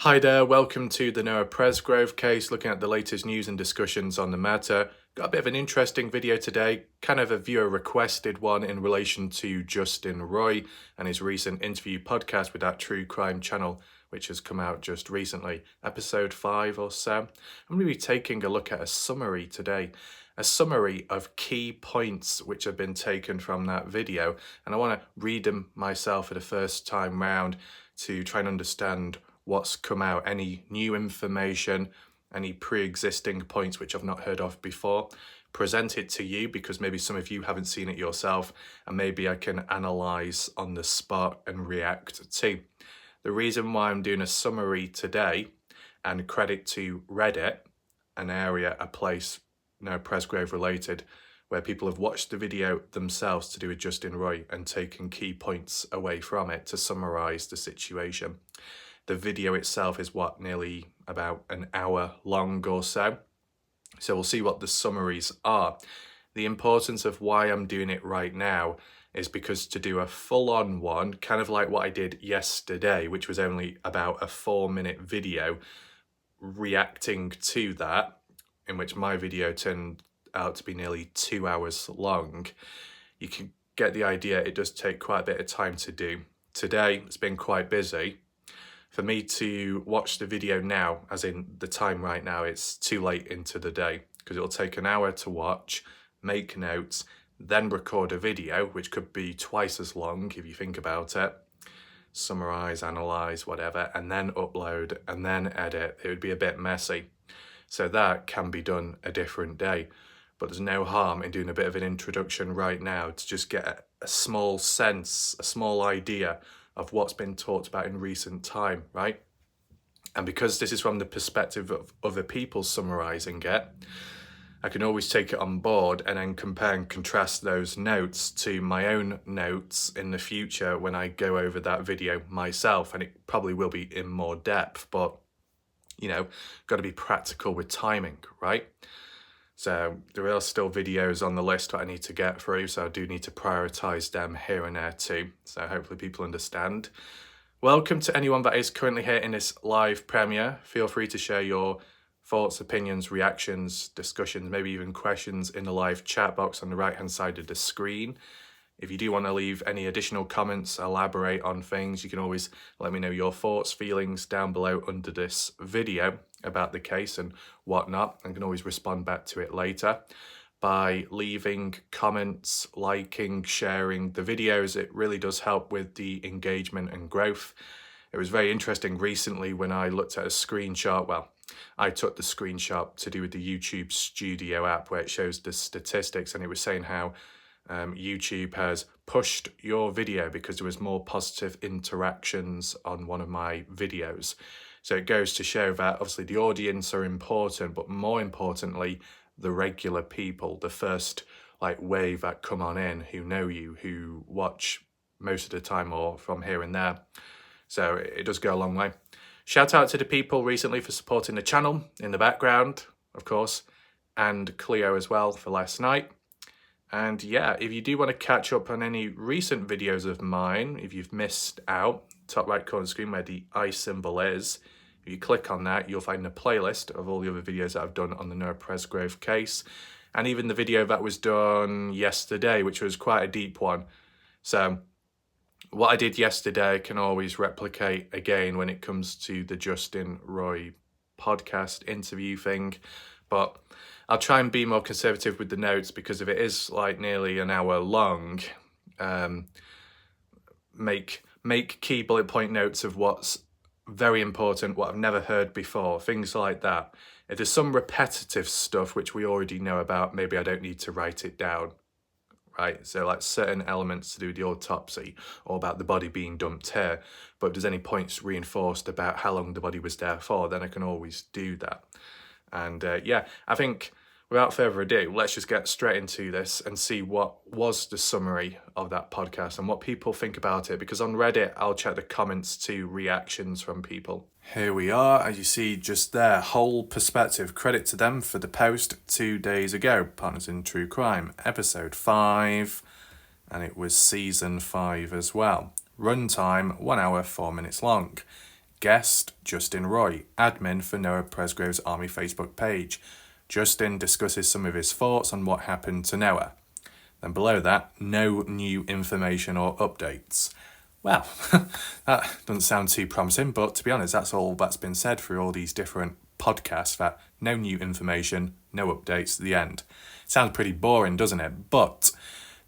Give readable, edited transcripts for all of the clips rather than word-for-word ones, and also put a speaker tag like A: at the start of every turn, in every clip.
A: Hi there, welcome to the Noah Presgrove case, looking at the latest news and discussions on the matter. Got a bit of an interesting video today, kind of a viewer requested one in relation to Justin Roy and his recent interview podcast with that true crime channel, which has come out just recently, episode 5 or so. I'm going to be taking a look at a summary today, a summary of key points which have been taken from that video, and I want to read them myself for the first time round to try and understand what's come out, any new information, any pre-existing points which I've not heard of before, present it to you because maybe some of you haven't seen it yourself, and maybe I can analyse on the spot and react to. The reason why I'm doing a summary today, and credit to Reddit, an area, a place, Noah Presgrove related, where people have watched the video themselves to do with Justin Roy and taken key points away from it to summarise the situation. The video itself is nearly about an hour long or so. So we'll see what the summaries are. The importance of why I'm doing it right now is because to do a full-on one, kind of like what I did yesterday, which was only about a 4-minute video reacting to that, in which my video turned out to be nearly 2 hours long, you can get the idea it does take quite a bit of time to do. Today, it's been quite busy. For me to watch the video now, as in the time right now, it's too late into the day because it'll take an hour to watch, make notes, then record a video, which could be twice as long if you think about it, summarise, analyse, whatever, and then upload and then edit. It would be a bit messy. So that can be done a different day. But there's no harm in doing a bit of an introduction right now to just get a small sense, a small idea of what's been talked about in recent time, right? And because this is from the perspective of other people summarising it, I can always take it on board and then compare and contrast those notes to my own notes in the future when I go over that video myself. And it probably will be in more depth, but, you know, got to be practical with timing, right? So there are still videos on the list that I need to get through, so I do need to prioritise them here and there too. So hopefully people understand. Welcome to anyone that is currently here in this live premiere. Feel free to share your thoughts, opinions, reactions, discussions, maybe even questions in the live chat box on the right-hand side of the screen. If you do want to leave any additional comments, elaborate on things, you can always let me know your thoughts, feelings down below under this video about the case and whatnot. I can always respond back to it later by leaving comments, liking, sharing the videos. It really does help with the engagement and growth. It was very interesting recently when I looked at a screenshot. Well, I took the screenshot to do with the YouTube Studio app where it shows the statistics, and it was saying how YouTube has pushed your video because there was more positive interactions on one of my videos. So it goes to show that obviously the audience are important, but more importantly, the regular people, the first wave that come on in, who know you, who watch most of the time or from here and there. So it does go a long way. Shout out to the people recently for supporting the channel in the background, of course, and Cleo as well for last night. And yeah, if you do want to catch up on any recent videos of mine, if you've missed out, top right corner of the screen where the I symbol is, if you click on that, you'll find a playlist of all the other videos that I've done on the Noah Presgrove case, and even the video that was done yesterday, which was quite a deep one. So what I did yesterday I can always replicate again when it comes to the Justin Roy podcast interview thing, but I'll try and be more conservative with the notes because if it is nearly an hour long, make key bullet point notes of what's very important, what I've never heard before, things like that. If there's some repetitive stuff which we already know about, maybe I don't need to write it down, right? So certain elements to do with the autopsy or about the body being dumped here, but if there's any points reinforced about how long the body was there for, then I can always do that. And yeah, I think without further ado, let's just get straight into this and see what was the summary of that podcast and what people think about it. Because on Reddit, I'll check the comments to reactions from people. Here we are, as you see just there, whole perspective. Credit to them for the post 2 days ago. Partners in True Crime, episode 5, and it was season 5 as well. Runtime, 1 hour, 4 minutes long. guest, Justin Roy, admin for Noah Presgrove's Army Facebook page. Justin discusses some of his thoughts on what happened to Noah. Then below that, no new information or updates. Well, that doesn't sound too promising, but to be honest, that's all that's been said through all these different podcasts, that no new information, no updates at the end. Sounds pretty boring, doesn't it? But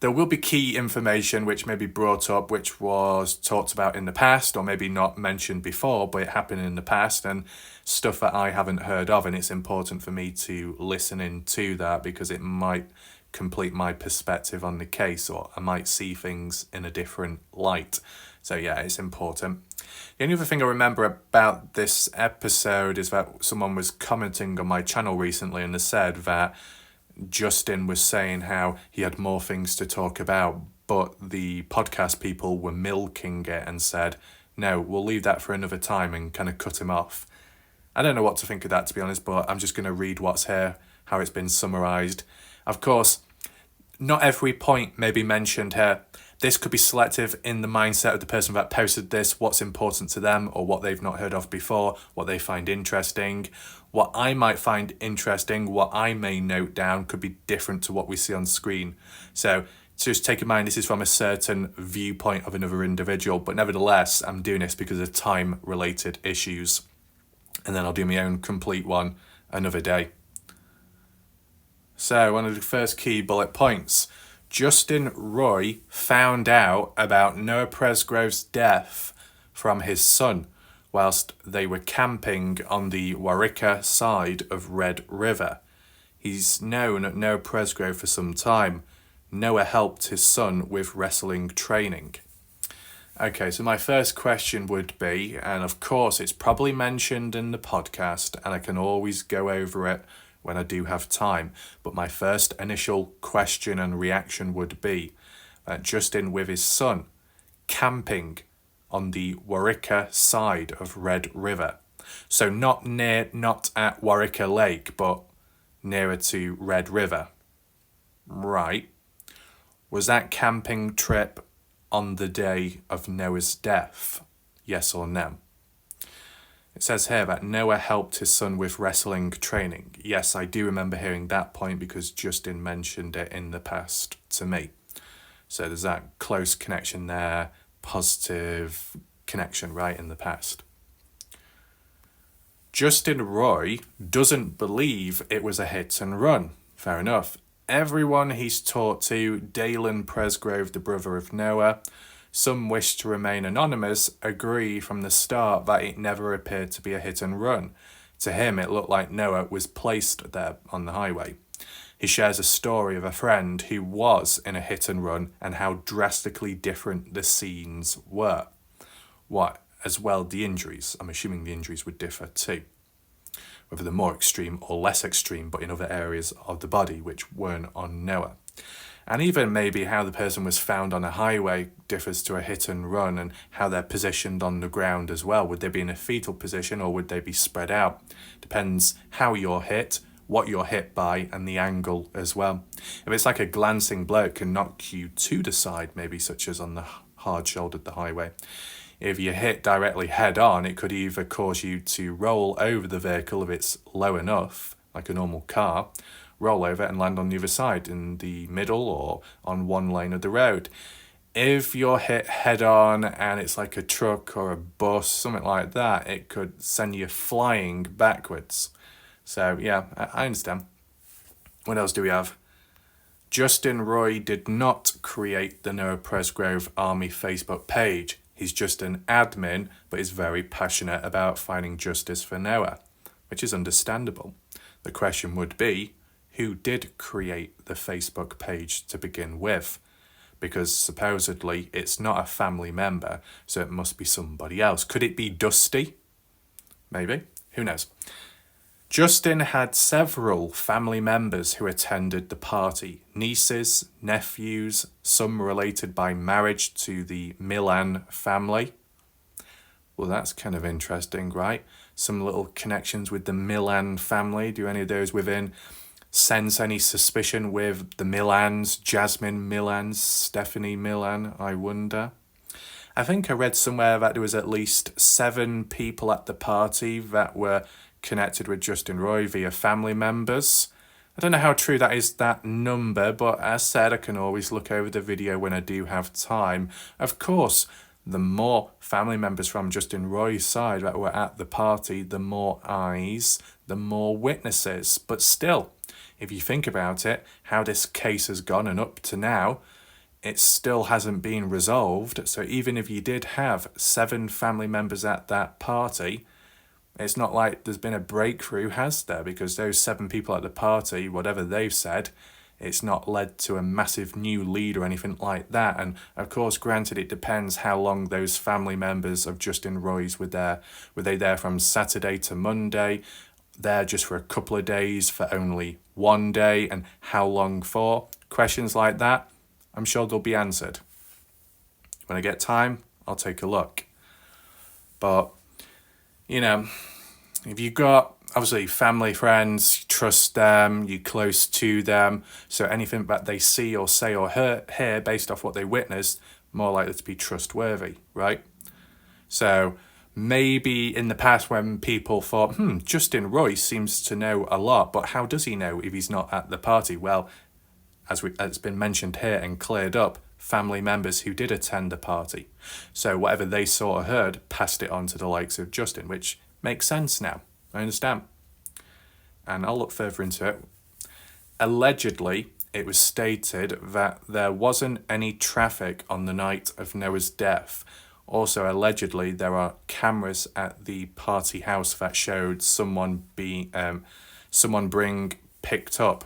A: there will be key information which may be brought up, which was talked about in the past, or maybe not mentioned before, but it happened in the past, and stuff that I haven't heard of, and it's important for me to listen into that because it might complete my perspective on the case, or I might see things in a different light. So yeah, it's important. The only other thing I remember about this episode is that someone was commenting on my channel recently and they said that Justin was saying how he had more things to talk about, but the podcast people were milking it and said, no, we'll leave that for another time, and kind of cut him off. I don't know what to think of that, to be honest, but I'm just going to read what's here, how it's been summarised. Of course, not every point may be mentioned here. This could be selective in the mindset of the person that posted this, what's important to them or what they've not heard of before, what they find interesting. What I might find interesting, what I may note down could be different to what we see on screen. So just take in mind this is from a certain viewpoint of another individual, but nevertheless, I'm doing this because of time-related issues. And then I'll do my own complete one another day. So one of the first key bullet points. Justin Roy found out about Noah Presgrove's death from his son whilst they were camping on the Waurika side of Red River. He's known Noah Presgrove for some time. Noah helped his son with wrestling training. Okay, so my first question would be, and of course it's probably mentioned in the podcast and I can always go over it when I do have time, but my first initial question and reaction would be that Justin with his son camping on the Waurika side of Red River. So not at Waurika Lake, but nearer to Red River. Right. Was that camping trip on the day of Noah's death? Yes or no? It says here that Noah helped his son with wrestling training. Yes, I do remember hearing that point because Justin mentioned it in the past to me. So there's that close connection there, positive connection right in the past. Justin Roy doesn't believe it was a hit and run. Fair enough. Everyone he's talked to, Dalen Presgrove, the brother of Noah, some wish to remain anonymous, agree from the start that it never appeared to be a hit and run. To him, it looked like Noah was placed there on the highway. He shares a story of a friend who was in a hit and run and how drastically different the scenes were. As well, the injuries. I'm assuming the injuries would differ too. Whether they're more extreme or less extreme, but in other areas of the body which weren't on Noah. And even maybe how the person was found on a highway differs to a hit and run, and how they're positioned on the ground as well. Would they be in a fetal position or would they be spread out? Depends how you're hit, what you're hit by, and the angle as well. If it's like a glancing blow, it can knock you to the side, maybe such as on the hard shouldered the highway. If you hit directly head on, it could either cause you to roll over the vehicle if it's low enough, like a normal car, roll over and land on the other side in the middle or on one lane of the road. If you're hit head on and it's like a truck or a bus, something like that, it could send you flying backwards. So yeah, I understand. What else do we have? Justin Roy did not create the Noah Presgrove Army Facebook page. He's just an admin, but is very passionate about finding justice for Noah, which is understandable. The question would be, who did create the Facebook page to begin with? Because supposedly it's not a family member, so it must be somebody else. Could it be Dusty? Maybe. Who knows? Justin had several family members who attended the party. Nieces, nephews, some related by marriage to the Milan family. Well, that's kind of interesting, right? Some little connections with the Milan family. Do any of those within sense any suspicion with the Milans, Jasmine Milan, Stephanie Milan, I wonder? I think I read somewhere that there was at least 7 people at the party that were connected with Justin Roy via family members. I don't know how true that is, that number, but as said, I can always look over the video when I do have time. Of course, the more family members from Justin Roy's side that were at the party, the more eyes, the more witnesses. But still, if you think about it, how this case has gone and up to now, it still hasn't been resolved. So even if you did have 7 family members at that party, it's not like there's been a breakthrough, has there? Because those 7 people at the party, whatever they've said, it's not led to a massive new lead or anything like that. And of course, granted, it depends how long those family members of Justin Roy's were there. Were they there from Saturday to Monday? There just for a couple of days, for only one day? And how long for? Questions like that, I'm sure they'll be answered. When I get time, I'll take a look. But you know, if you've got, obviously, family, friends, you trust them, you're close to them, so anything that they see or say or hear based off what they witnessed, more likely to be trustworthy, right? So maybe in the past when people thought, Justin Roy seems to know a lot, but how does he know if he's not at the party? Well, as it's been mentioned here and cleared up, family members who did attend the party. So whatever they saw or heard, passed it on to the likes of Justin, which makes sense now. I understand. And I'll look further into it. Allegedly, it was stated that there wasn't any traffic on the night of Noah's death. Also, allegedly, there are cameras at the party house that showed someone being picked up.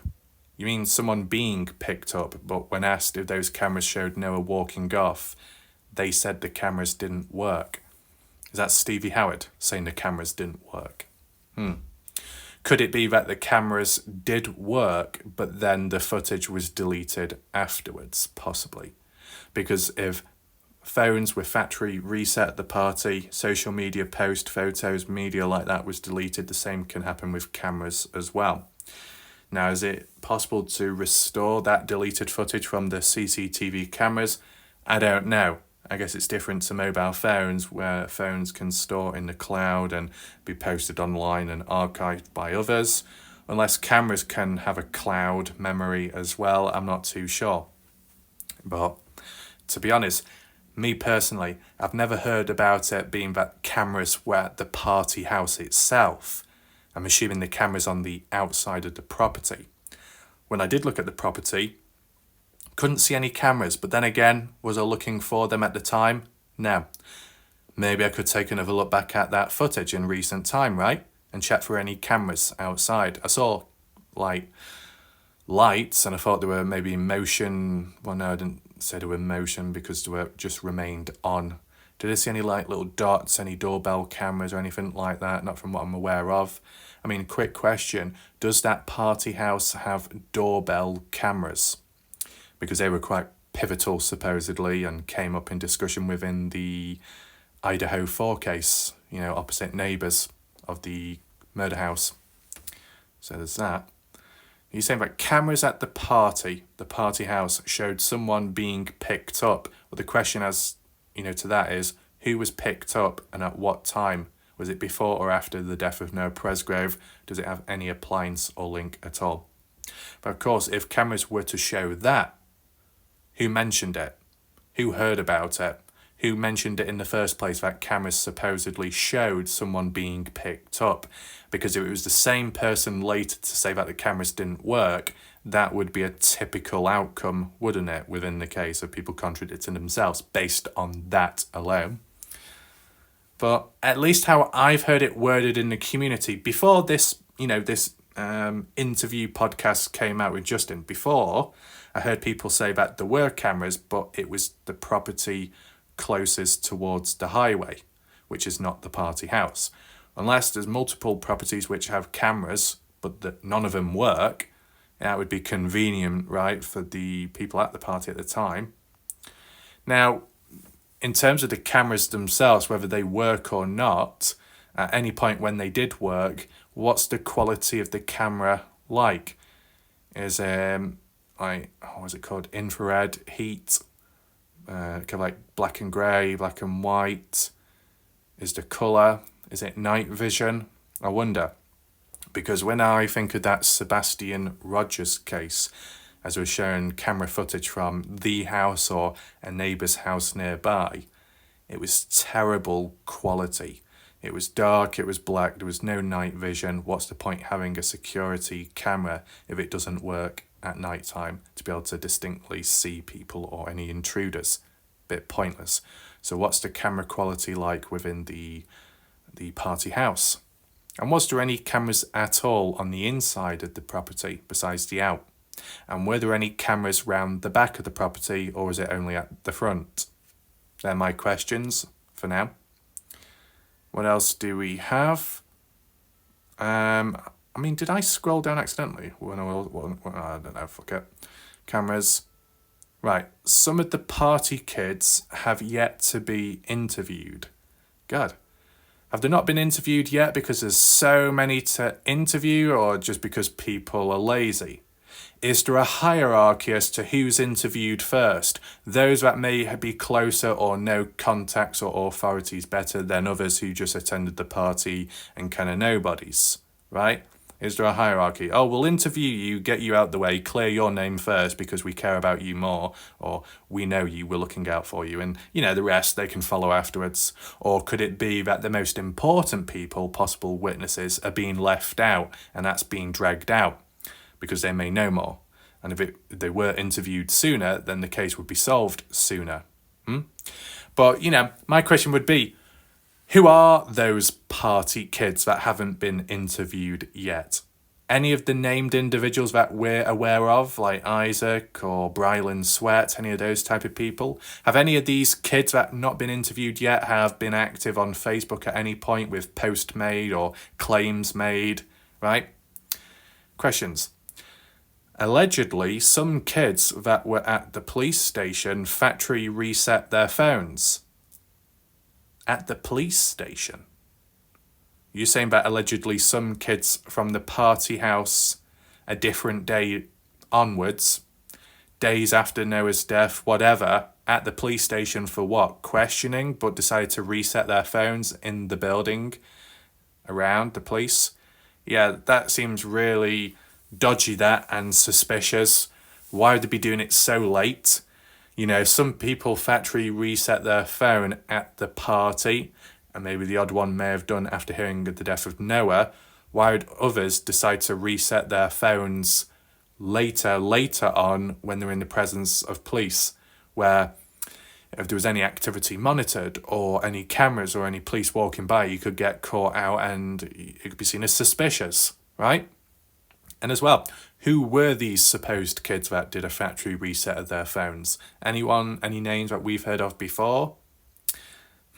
A: You mean someone being picked up, but when asked if those cameras showed Noah walking off, they said the cameras didn't work. Is that Stevie Howard saying the cameras didn't work? Could it be that the cameras did work, but then the footage was deleted afterwards? Possibly. Because if phones with factory reset at the party, social media post, photos, media like that was deleted, the same can happen with cameras as well. Now, is it possible to restore that deleted footage from the CCTV cameras? I don't know. I guess it's different to mobile phones, where phones can store in the cloud and be posted online and archived by others. Unless cameras can have a cloud memory as well, I'm not too sure. But to be honest, me personally, I've never heard about it being that cameras were at the party house itself. I'm assuming the camera's on the outside of the property. When I did look at the property, couldn't see any cameras, but then again, was I looking for them at the time? No. Maybe I could take another look back at that footage in recent time, right? And check for any cameras outside. I saw, lights, and I thought they were maybe in motion. Well, no, I didn't say they were in motion because they were just remained on. Did I see any little dots, any doorbell cameras or anything like that? Not from what I'm aware of. I mean, quick question. Does that party house have doorbell cameras? Because they were quite pivotal, supposedly, and came up in discussion within the Idaho 4 case, opposite neighbours of the murder house. So there's that. You're saying that cameras at the party house, showed someone being picked up. Well, the question to that is, who was picked up and at what time? Was it before or after the death of Noah Presgrove? Does it have any appliance or link at all? But of course, if cameras were to show that, who mentioned it? Who heard about it? Who mentioned it in the first place, that cameras supposedly showed someone being picked up? Because if it was the same person later to say that the cameras didn't work, that would be a typical outcome, wouldn't it, within the case of people contradicting themselves based on that alone. But at least how I've heard it worded in the community, before this, this interview podcast came out with Justin, before, I heard people say that there were cameras, but it was the property closest towards the highway, which is not the party house. Unless there's multiple properties which have cameras, but that none of them work, that would be convenient, right, for the people at the party at the time. Now, in terms of the cameras themselves, whether they work or not, at any point when they did work, what's the quality of the camera like? Is what's it called? Infrared, heat, kind of like black and grey, black and white. Is the colour, is it night vision? I wonder. Because when I think of that Sebastian Rogers case, as we're showing camera footage from the house or a neighbour's house nearby, it was terrible quality. It was dark, it was black, there was no night vision. What's the point having a security camera if it doesn't work at night time to be able to distinctly see people or any intruders? Bit pointless. So what's the camera quality like within the party house? And was there any cameras at all on the inside of the property besides the out? And were there any cameras round the back of the property, or was it only at the front? They're my questions for now. What else do we have? Did I scroll down accidentally? I don't know, fuck it. Cameras. Right, some of the party kids have yet to be interviewed. God. Have they not been interviewed yet because there's so many to interview, or just because people are lazy? Is there a hierarchy as to who's interviewed first? Those that may be closer or know contacts or authorities better than others who just attended the party and kind of nobodies, right? Is there a hierarchy? Oh, we'll interview you, get you out the way, clear your name first because we care about you more, or we know you, we're looking out for you, and, the rest they can follow afterwards. Or could it be that the most important people, possible witnesses, are being left out, and that's being dragged out because they may know more? And if they were interviewed sooner, then the case would be solved sooner. But, my question would be, who are those party kids that haven't been interviewed yet? Any of the named individuals that we're aware of, like Isaac or Brylan Sweat, any of those type of people? Have any of these kids that have not been interviewed yet have been active on Facebook at any point with post made or claims made, right? Questions. Allegedly, some kids that were at the police station factory reset their phones. At the police station? You're saying that allegedly some kids from the party house a different day onwards, days after Noah's death, whatever, at the police station for what? Questioning, but decided to reset their phones in the building around the police? Yeah, that seems really dodgy, that, and suspicious. Why would they be doing it so late? Some people factory reset their phone at the party, and maybe the odd one may have done after hearing the death of Noah. Why would others decide to reset their phones later on when they're in the presence of police, where if there was any activity monitored or any cameras or any police walking by, you could get caught out and it could be seen as suspicious, right? And as well, who were these supposed kids that did a factory reset of their phones? Anyone, any names that we've heard of before?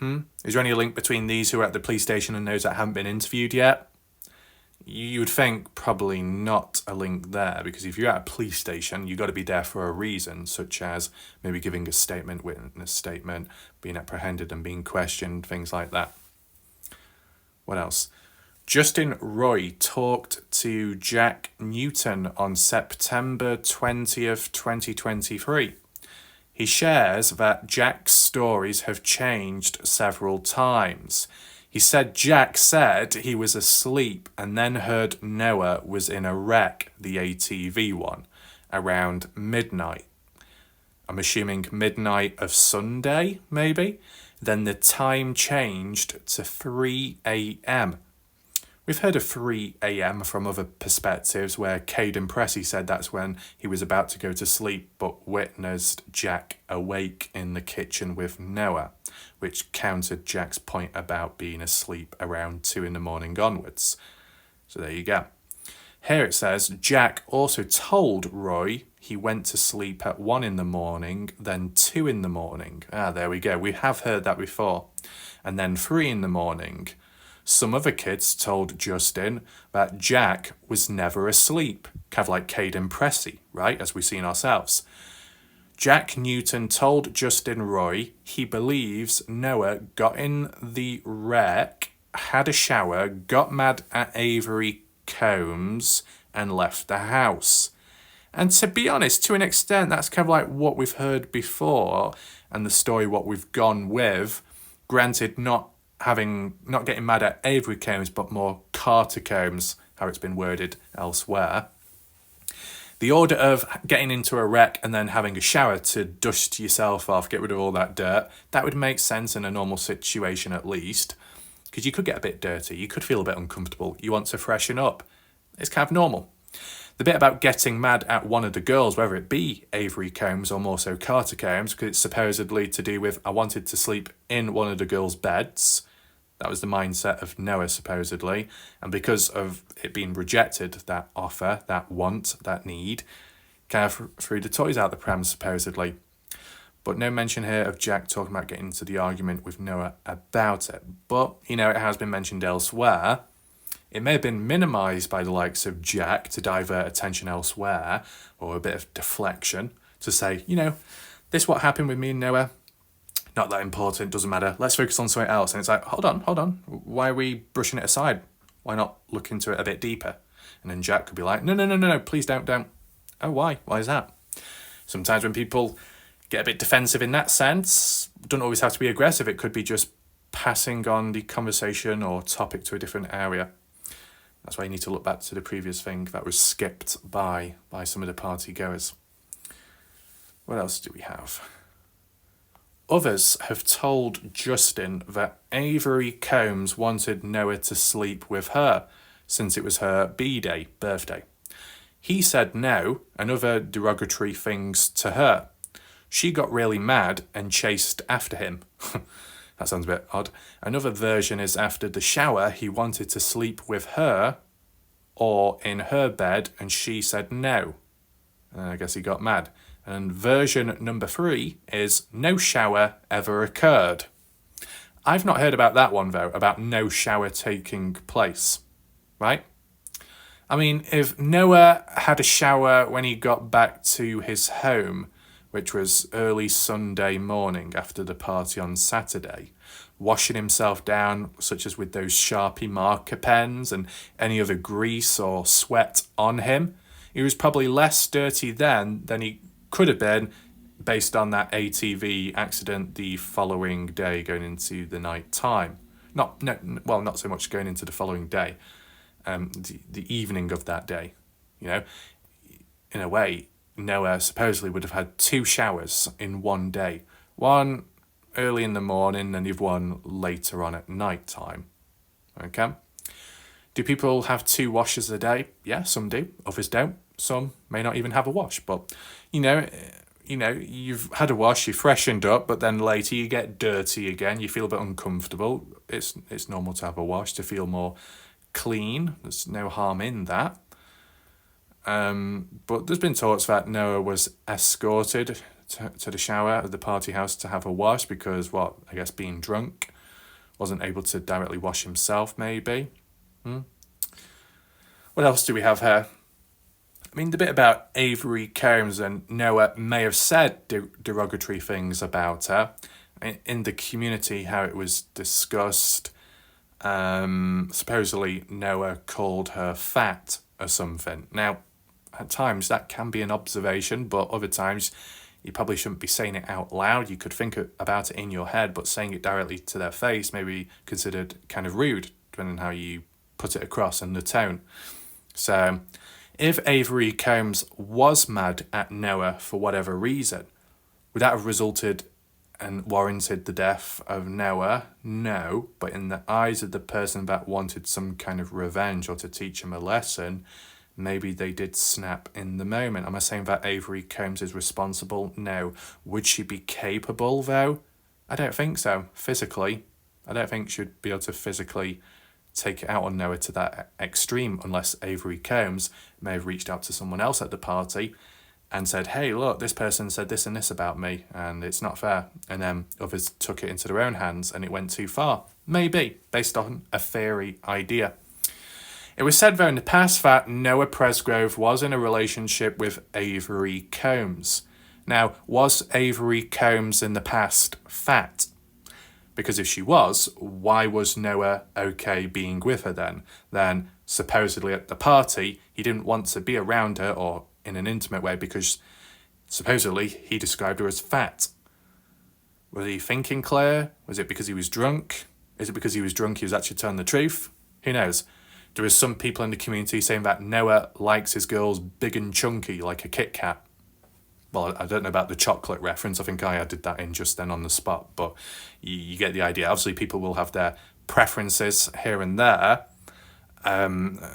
A: Is there any link between these who are at the police station and those that haven't been interviewed yet? You would think probably not a link there, because if you're at a police station, you've got to be there for a reason, such as maybe giving a statement, witness statement, being apprehended and being questioned, things like that. What else? Justin Roy talked to Jack Newton on September 20th, 2023. He shares that Jack's stories have changed several times. He said Jack said he was asleep and then heard Noah was in a wreck, the ATV one, around midnight. I'm assuming midnight of Sunday, maybe? Then the time changed to 3 a.m. We've heard of 3 a.m. from other perspectives, where Caden Pressey said that's when he was about to go to sleep but witnessed Jack awake in the kitchen with Noah, which countered Jack's point about being asleep around 2 a.m. onwards. So there you go. Here it says Jack also told Roy he went to sleep at 1 a.m, then 2 a.m. There we go. We have heard that before. And then 3 a.m. Some other kids told Justin that Jack was never asleep, kind of like Caden Pressey, right, as we've seen ourselves. Jack Newton told Justin Roy he believes Noah got in the wreck, had a shower, got mad at Avery Combs, and left the house. And to be honest, to an extent, that's kind of like what we've heard before and the story what we've gone with. Granted, not getting mad at Avery Combs, but more Carter Combs, how it's been worded elsewhere. The order of getting into a wreck and then having a shower to dust yourself off, get rid of all that dirt, that would make sense in a normal situation at least. Because you could get a bit dirty, you could feel a bit uncomfortable, you want to freshen up. It's kind of normal. The bit about getting mad at one of the girls, whether it be Avery Combs or more so Carter Combs, because it's supposedly to do with I wanted to sleep in one of the girls' beds. That was the mindset of Noah, supposedly. And because of it being rejected, that offer, that want, that need, kind of threw the toys out the pram, supposedly. But no mention here of Jack talking about getting into the argument with Noah about it. But, it has been mentioned elsewhere. It may have been minimised by the likes of Jack to divert attention elsewhere, or a bit of deflection to say, this what happened with me and Noah. Not that important, doesn't matter. Let's focus on something else. And it's like, hold on. Why are we brushing it aside? Why not look into it a bit deeper? And then Jack could be like, no, please don't. Oh, why? Why is that? Sometimes when people get a bit defensive in that sense, don't always have to be aggressive. It could be just passing on the conversation or topic to a different area. That's why you need to look back to the previous thing that was skipped by some of the party goers. What else do we have? Others have told Justin that Avery Combs wanted Noah to sleep with her since it was her B-day, birthday. He said no and other derogatory things to her. She got really mad and chased after him. That sounds a bit odd. Another version is after the shower, he wanted to sleep with her or in her bed and she said no. And I guess he got mad. And version number 3 is no shower ever occurred. I've not heard about that one, though, about no shower taking place, right? I mean, if Noah had a shower when he got back to his home, which was early Sunday morning after the party on Saturday, washing himself down, such as with those Sharpie marker pens and any other grease or sweat on him, he was probably less dirty then than he could have been based on that ATV accident the following day going into the night time. Not so much going into the following day, the evening of that day. In a way, Noah supposedly would have had 2 showers in one day. One early in the morning and the other one later on at night time. Okay? Do people have 2 washes a day? Yeah, some do. Others don't. Some may not even have a wash. But, you've had a wash, you're freshened up, but then later you get dirty again. You feel a bit uncomfortable. It's normal to have a wash to feel more clean. There's no harm in that. But there's been talks that Noah was escorted to the shower at the party house to have a wash because, being drunk, wasn't able to directly wash himself, maybe. What else do we have here? I mean, the bit about Avery Combs and Noah may have said derogatory things about her. In the community, how it was discussed, supposedly Noah called her fat or something. Now, at times that can be an observation, but other times you probably shouldn't be saying it out loud. You could think about it in your head, but saying it directly to their face may be considered kind of rude, depending on how you put it across and the tone. So, if Avery Combs was mad at Noah for whatever reason, would that have resulted and warranted the death of Noah? No, but in the eyes of the person that wanted some kind of revenge or to teach him a lesson, maybe they did snap in the moment. Am I saying that Avery Combs is responsible? No. Would she be capable, though? I don't think so. Physically. I don't think she'd be able to physically take it out on Noah to that extreme, unless Avery Combs may have reached out to someone else at the party and said, hey, look, this person said this and this about me, and it's not fair. And then others took it into their own hands and it went too far. Maybe, based on a fairy idea. It was said, though, in the past that Noah Presgrove was in a relationship with Avery Combs. Now, was Avery Combs in the past fat? Because if she was, why was Noah okay being with her then? Then, supposedly at the party, he didn't want to be around her or in an intimate way because supposedly he described her as fat. Was he thinking clear? Was it because he was drunk? Is it because he was drunk he was actually telling the truth? Who knows? There is some people in the community saying that Noah likes his girls big and chunky like a Kit Kat. Well, I don't know about the chocolate reference. I think I added that in just then on the spot, but you get the idea. Obviously, people will have their preferences here and there.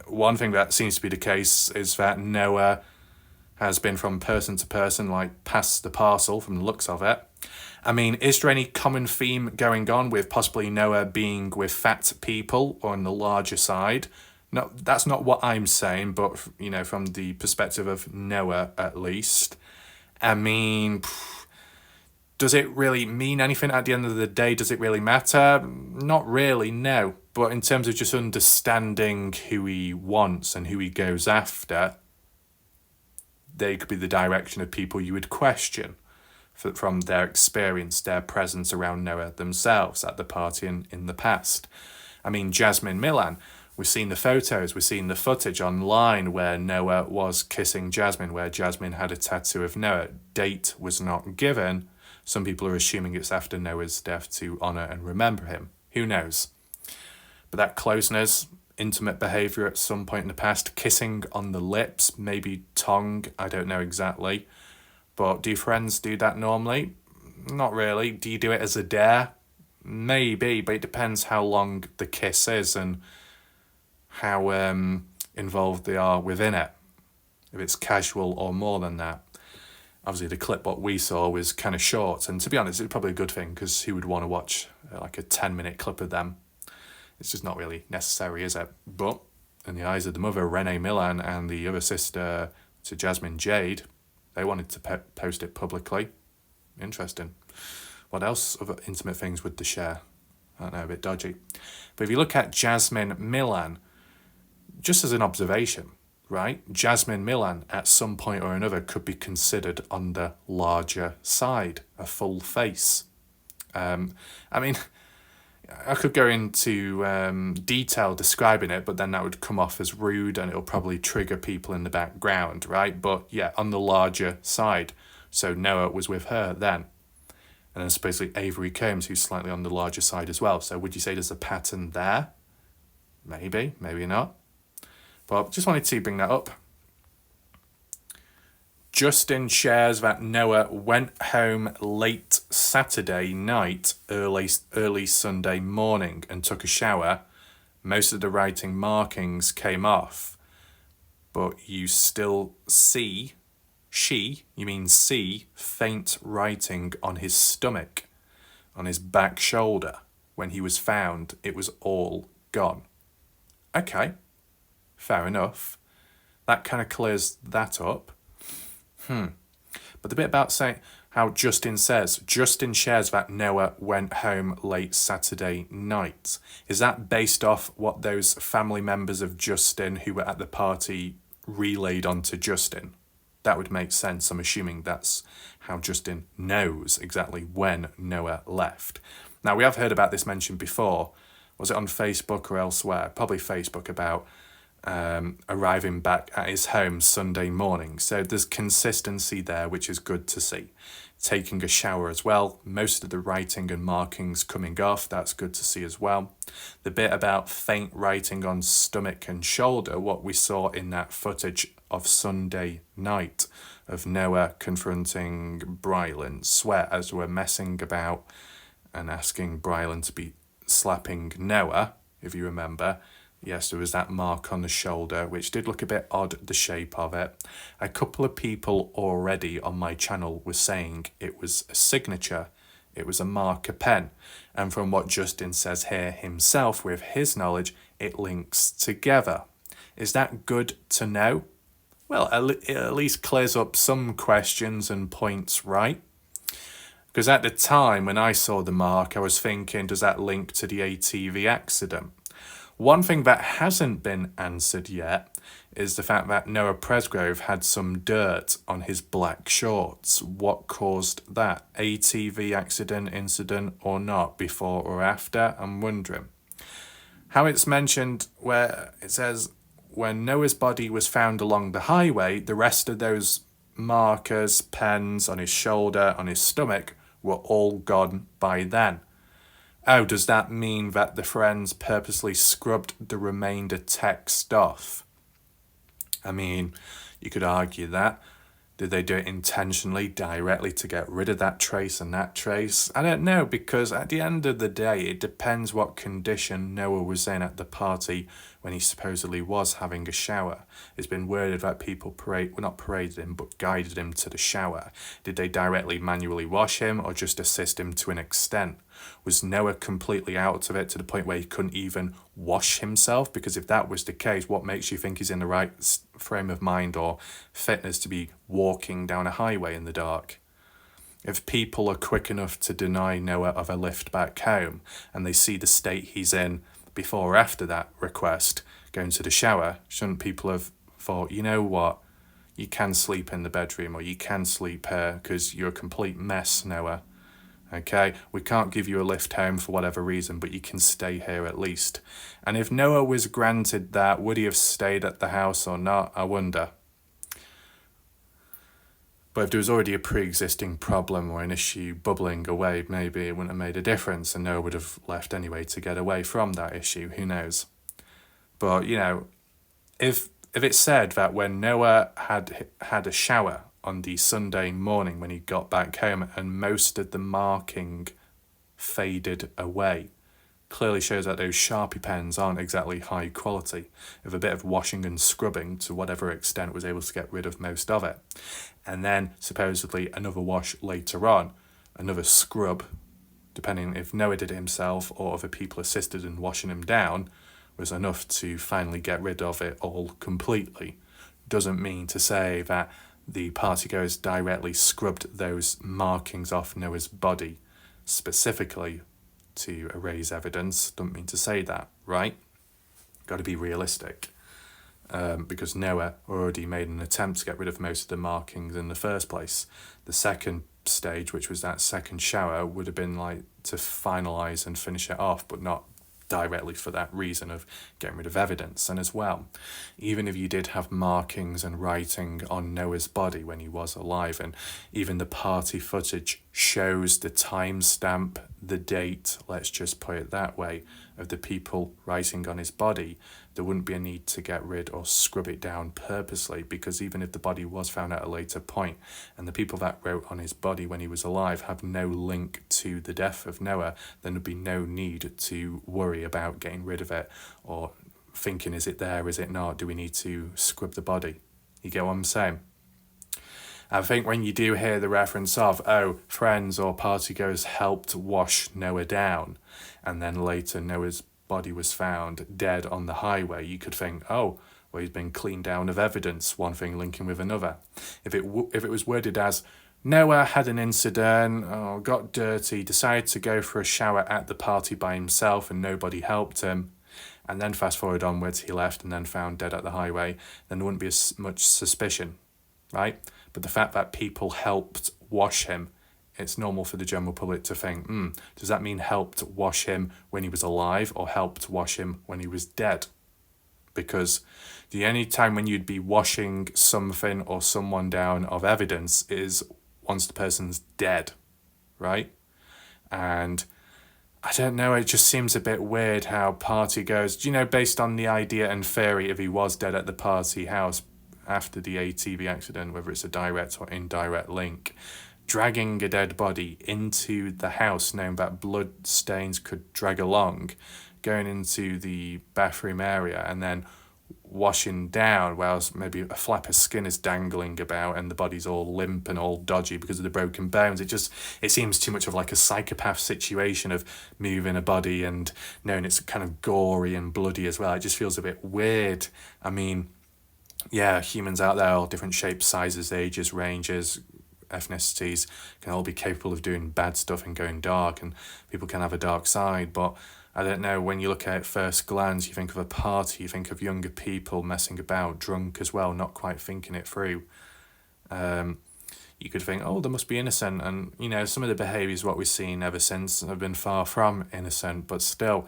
A: One thing that seems to be the case is that Noah has been from person to person, like past the parcel from the looks of it. I mean, is there any common theme going on with possibly Noah being with fat people on the larger side? No, that's not what I'm saying, but, from the perspective of Noah at least. I mean, does it really mean anything at the end of the day? Does it really matter? Not really, no. But in terms of just understanding who he wants and who he goes after, they could be the direction of people you would question from their experience, their presence around Noah themselves at the party in the past. I mean, Jasmine Milan, we've seen the photos, we've seen the footage online where Noah was kissing Jasmine, where Jasmine had a tattoo of Noah. Date was not given. Some people are assuming it's after Noah's death to honour and remember him. Who knows? But that closeness, intimate behaviour at some point in the past, kissing on the lips, maybe tongue, I don't know exactly. But do friends do that normally? Not really. Do you do it as a dare? Maybe, but it depends how long the kiss is and how involved they are within it. If it's casual or more than that. Obviously, the clip what we saw was kind of short, and to be honest, it's probably a good thing because who would want to watch like a 10-minute clip of them? It's just not really necessary, is it? But in the eyes of the mother, Renee Milan, and the other sister to Jasmine, Jade, they wanted to post it publicly. Interesting. What else other intimate things would they share? I don't know, a bit dodgy. But if you look at Jasmine Milan, just as an observation, right? Jasmine Milan at some point or another could be considered on the larger side, a full face. I mean, I could go into detail describing it, but then that would come off as rude and it'll probably trigger people in the background, right? But yeah, on the larger side. So Noah was with her then. And then supposedly Avery Combs, who's slightly on the larger side as well. So would you say there's a pattern there? Maybe, maybe not. But just wanted to bring that up. Justin shares that Noah went home late Saturday night, early Sunday morning and took a shower. Most of the writing markings came off, but you still see, faint writing on his stomach, on his back shoulder. When he was found, it was all gone. Okay, fair enough. That kind of clears that up. But the bit about saying how Justin shares that Noah went home late Saturday night. Is that based off what those family members of Justin who were at the party relayed onto Justin? That would make sense. I'm assuming that's how Justin knows exactly when Noah left. Now, we have heard about this mentioned before. Was it on Facebook or elsewhere? Probably Facebook, about arriving back at his home Sunday morning. So there's consistency there, which is good to see. Taking a shower as well. Most of the writing and markings coming off. That's good to see as well. The bit about faint writing on stomach and shoulder, what we saw in that footage of Sunday night of Noah confronting Brylan Sweat as we're messing about and asking Brylan to be slapping Noah, if you remember. Yes, there was that mark on the shoulder, which did look a bit odd, the shape of it. A couple of people already on my channel were saying it was a signature, it was a marker pen. And from what Justin says here himself, with his knowledge, it links together. Is that good to know? Well, it at least clears up some questions and points, right? Because at the time when I saw the mark, I was thinking, does that link to the ATV accident? One thing that hasn't been answered yet is the fact that Noah Presgrove had some dirt on his black shorts. What caused that? ATV accident, incident or not, before or after? I'm wondering. How it's mentioned where it says, when Noah's body was found along the highway, the rest of those markers, pens on his shoulder, on his stomach, were all gone by then. Oh, does that mean that the friends purposely scrubbed the remainder text off? I mean, you could argue that. Did they do it intentionally, directly to get rid of that trace and that trace? I don't know, because at the end of the day, it depends what condition Noah was in at the party when he supposedly was having a shower. It's been worded that people not paraded him, but guided him to the shower. Did they directly manually wash him or just assist him to an extent? Was Noah completely out of it to the point where he couldn't even wash himself? Because if that was the case, what makes you think he's in the right frame of mind or fitness to be walking down a highway in the dark? If people are quick enough to deny Noah of a lift back home and they see the state he's in before or after that request, going to the shower, shouldn't people have thought, you know what, you can sleep in the bedroom or you can sleep here because you're a complete mess, Noah. Okay, we can't give you a lift home for whatever reason, but you can stay here at least. And if Noah was granted that, would he have stayed at the house or not? I wonder. But if there was already a pre-existing problem or an issue bubbling away, maybe it wouldn't have made a difference and Noah would have left anyway to get away from that issue. Who knows? But, you know, if it's said that when Noah had a shower on the Sunday morning when he got back home and most of the marking faded away, clearly shows that those Sharpie pens aren't exactly high quality. If a bit of washing and scrubbing to whatever extent was able to get rid of most of it. And then supposedly another wash later on, another scrub, depending if Noah did it himself or other people assisted in washing him down, was enough to finally get rid of it all completely. Doesn't mean to say that the partygoers directly scrubbed those markings off Noah's body specifically to erase evidence. Don't mean to say that, right? Got to be realistic. Because Noah already made an attempt to get rid of most of the markings in the first place. The second stage, which was that second shower, would have been like to finalise and finish it off, but not directly for that reason of getting rid of evidence. And as well, even if you did have markings and writing on Noah's body when he was alive, and even the party footage shows the timestamp, the date, let's just put it that way, of the people writing on his body, there wouldn't be a need to get rid or scrub it down purposely, because even if the body was found at a later point and the people that wrote on his body when he was alive have no link to the death of Noah, then there'd be no need to worry about getting rid of it or thinking, is it there, is it not, do we need to scrub the body? You get what I'm saying? I think when you do hear the reference of, oh, friends or partygoers helped wash Noah down, and then later Noah's body was found dead on the highway, you could think, oh, well, he's been cleaned down of evidence, one thing linking with another. If it was worded as, Noah had an incident, got dirty, decided to go for a shower at the party by himself and nobody helped him, and then fast forward onwards, he left and then found dead at the highway, then there wouldn't be as much suspicion, right? But the fact that people helped wash him, it's normal for the general public to think, does that mean helped wash him when he was alive or helped wash him when he was dead? Because the only time when you'd be washing something or someone down of evidence is once the person's dead, right? And I don't know, it just seems a bit weird how party goes, based on the idea and theory if he was dead at the party house after the ATV accident, whether it's a direct or indirect link, dragging a dead body into the house knowing that blood stains could drag along, going into the bathroom area and then washing down whilst maybe a flap of skin is dangling about and the body's all limp and all dodgy because of the broken bones. It seems too much of like a psychopath situation of moving a body and knowing it's kind of gory and bloody as well. It just feels a bit weird. I mean, yeah, humans out there, all different shapes, sizes, ages, ranges, ethnicities, can all be capable of doing bad stuff and going dark, and people can have a dark side. But I don't know, when you look at it first glance, you think of a party, you think of younger people messing about, drunk as well, not quite thinking it through. You could think, oh, they must be innocent, and some of the behaviours what we've seen ever since have been far from innocent, but still,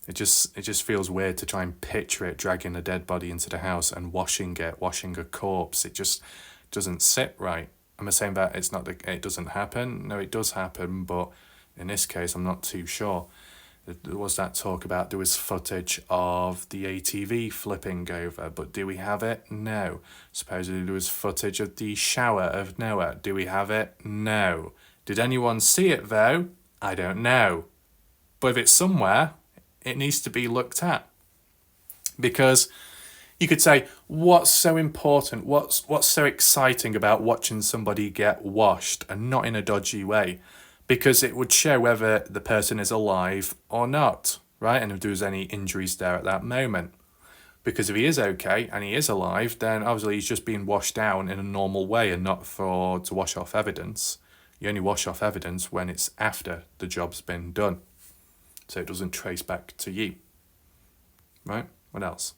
A: It just feels weird to try and picture it dragging a dead body into the house and washing a corpse. It just doesn't sit right. Am I saying that it doesn't happen? No, it does happen, but in this case, I'm not too sure. There was that talk about there was footage of the ATV flipping over, but do we have it? No. Supposedly there was footage of the shower of Noah. Do we have it? No. Did anyone see it though? I don't know. But if it's somewhere, it needs to be looked at. Because you could say, what's so important? What's so exciting about watching somebody get washed, and not in a dodgy way? Because it would show whether the person is alive or not, right? And if there was any injuries there at that moment. Because if he is okay and he is alive, then obviously he's just being washed down in a normal way and not to wash off evidence. You only wash off evidence when it's after the job's been done. So it doesn't trace back to you. Right? What else?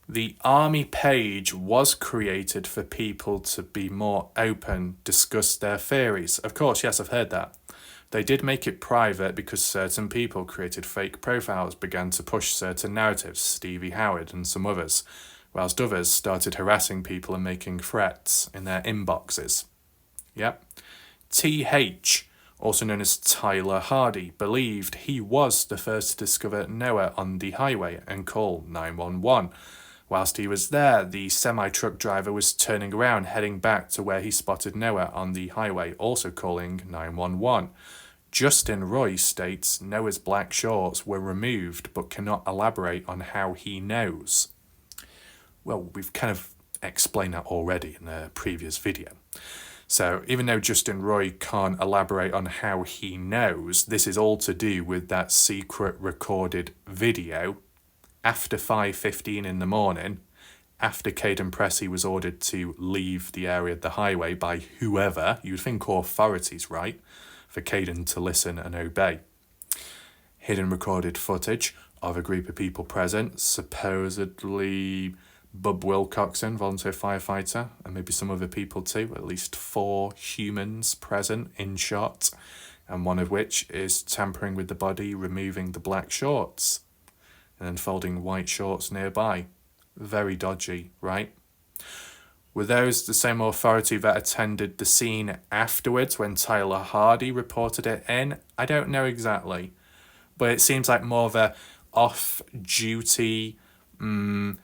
A: The army page was created for people to be more open, discuss their theories. Of course, yes, I've heard that. They did make it private because certain people created fake profiles, began to push certain narratives, Stevie Howard and some others, whilst others started harassing people and making threats in their inboxes. Yep. TH, also known as Tyler Hardy, believed he was the first to discover Noah on the highway and call 911. Whilst he was there, the semi-truck driver was turning around, heading back to where he spotted Noah on the highway, also calling 911. Justin Roy states Noah's black shorts were removed, but cannot elaborate on how he knows. Well, we've kind of explained that already in the previous video. So even though Justin Roy can't elaborate on how he knows, this is all to do with that secret recorded video after 5:15 in the morning, after Caden Pressey was ordered to leave the area of the highway by whoever, you'd think authorities, right, for Caden to listen and obey. Hidden recorded footage of a group of people present, supposedly Bub Wilcoxon, volunteer firefighter, and maybe some other people too, at least 4 humans present in shot, and one of which is tampering with the body, removing the black shorts and then folding white shorts nearby. Very dodgy, right? Were those the same authority that attended the scene afterwards when Tyler Hardy reported it in? I don't know exactly, but it seems like more of a off-duty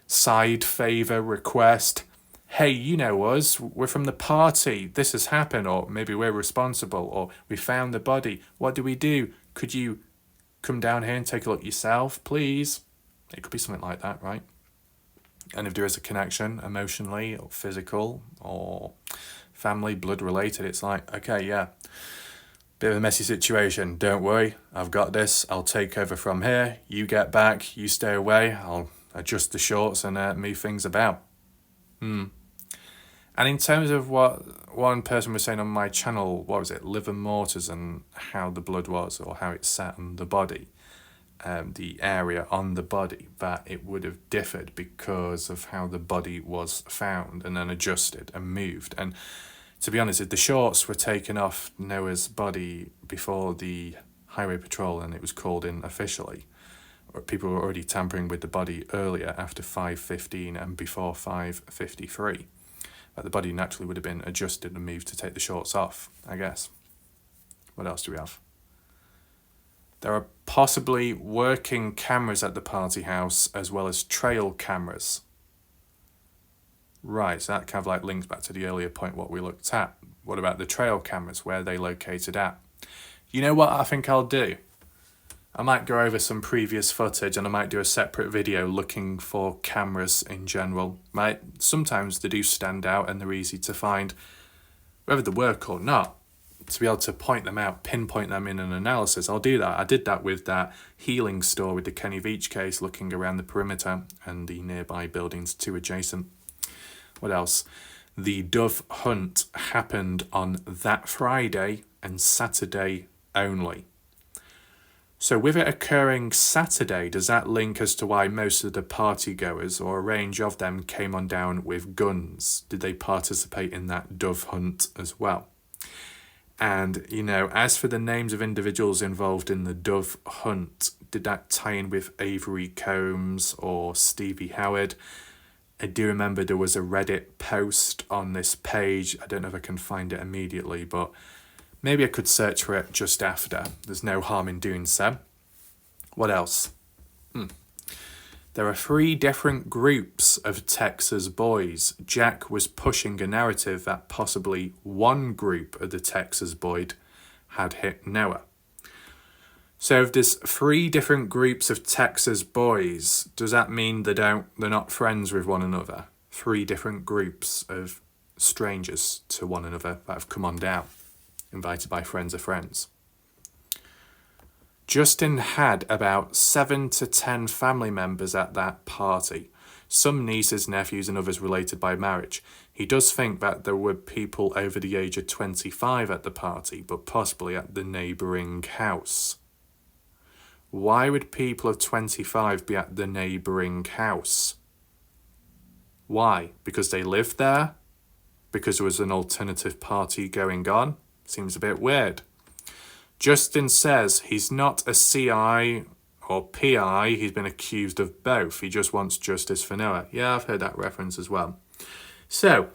A: side favour request. Hey, you know us, we're from the party, this has happened, or maybe we're responsible, or we found the body, what do we do? Could you come down here and take a look yourself, please? It could be something like that, right? And if there is a connection, emotionally or physical or family, blood related, it's like, okay, yeah, bit of a messy situation. Don't worry, I've got this. I'll take over from here. You get back, you stay away. I'll adjust the shorts and move things about. And in terms of what one person was saying on my channel, what was it, liver mortars and how the blood was or how it sat on the body. The area on the body, that it would have differed because of how the body was found and then adjusted and moved. And to be honest, if the shorts were taken off Noah's body before the highway patrol and it was called in officially, or people were already tampering with the body earlier after 5:15 and before 5:53, the body naturally would have been adjusted and moved to take the shorts off, I guess. What else do we have? There are possibly working cameras at the party house as well as trail cameras. Right, so that kind of like links back to the earlier point what we looked at. What about the trail cameras? Where are they located at? You know what I think I'll do? I might go over some previous footage and I might do a separate video looking for cameras in general. Right? Sometimes they do stand out and they're easy to find, whether they work or not. To be able to point them out, pinpoint them in an analysis, I'll do that. I did that with that healing store with the Kenny Veach case, looking around the perimeter and the nearby buildings too adjacent. What else? The dove hunt happened on that Friday and Saturday only. So with it occurring Saturday, does that link as to why most of the party goers or a range of them came on down with guns? Did they participate in that dove hunt as well? And, as for the names of individuals involved in the Dove hunt, did that tie in with Avery Combs or Stevie Howard? I do remember there was a Reddit post on this page. I don't know if I can find it immediately, but maybe I could search for it just after. There's no harm in doing so. What else? There are 3 different groups of Texas boys. Jack was pushing a narrative that possibly one group of the Texas boys had hit Noah. So if there's 3 different groups of Texas boys, does that mean they're not friends with one another? 3 different groups of strangers to one another that have come on down, invited by friends of friends. Justin had about 7 to 10 family members at that party, some nieces, nephews and others related by marriage. He does think that there were people over the age of 25 at the party, but possibly at the neighbouring house. Why would people of 25 be at the neighbouring house? Why? Because they lived there? Because there was an alternative party going on? Seems a bit weird. Justin says he's not a CI or PI, he's been accused of both. He just wants justice for Noah. Yeah, I've heard that reference as well. So,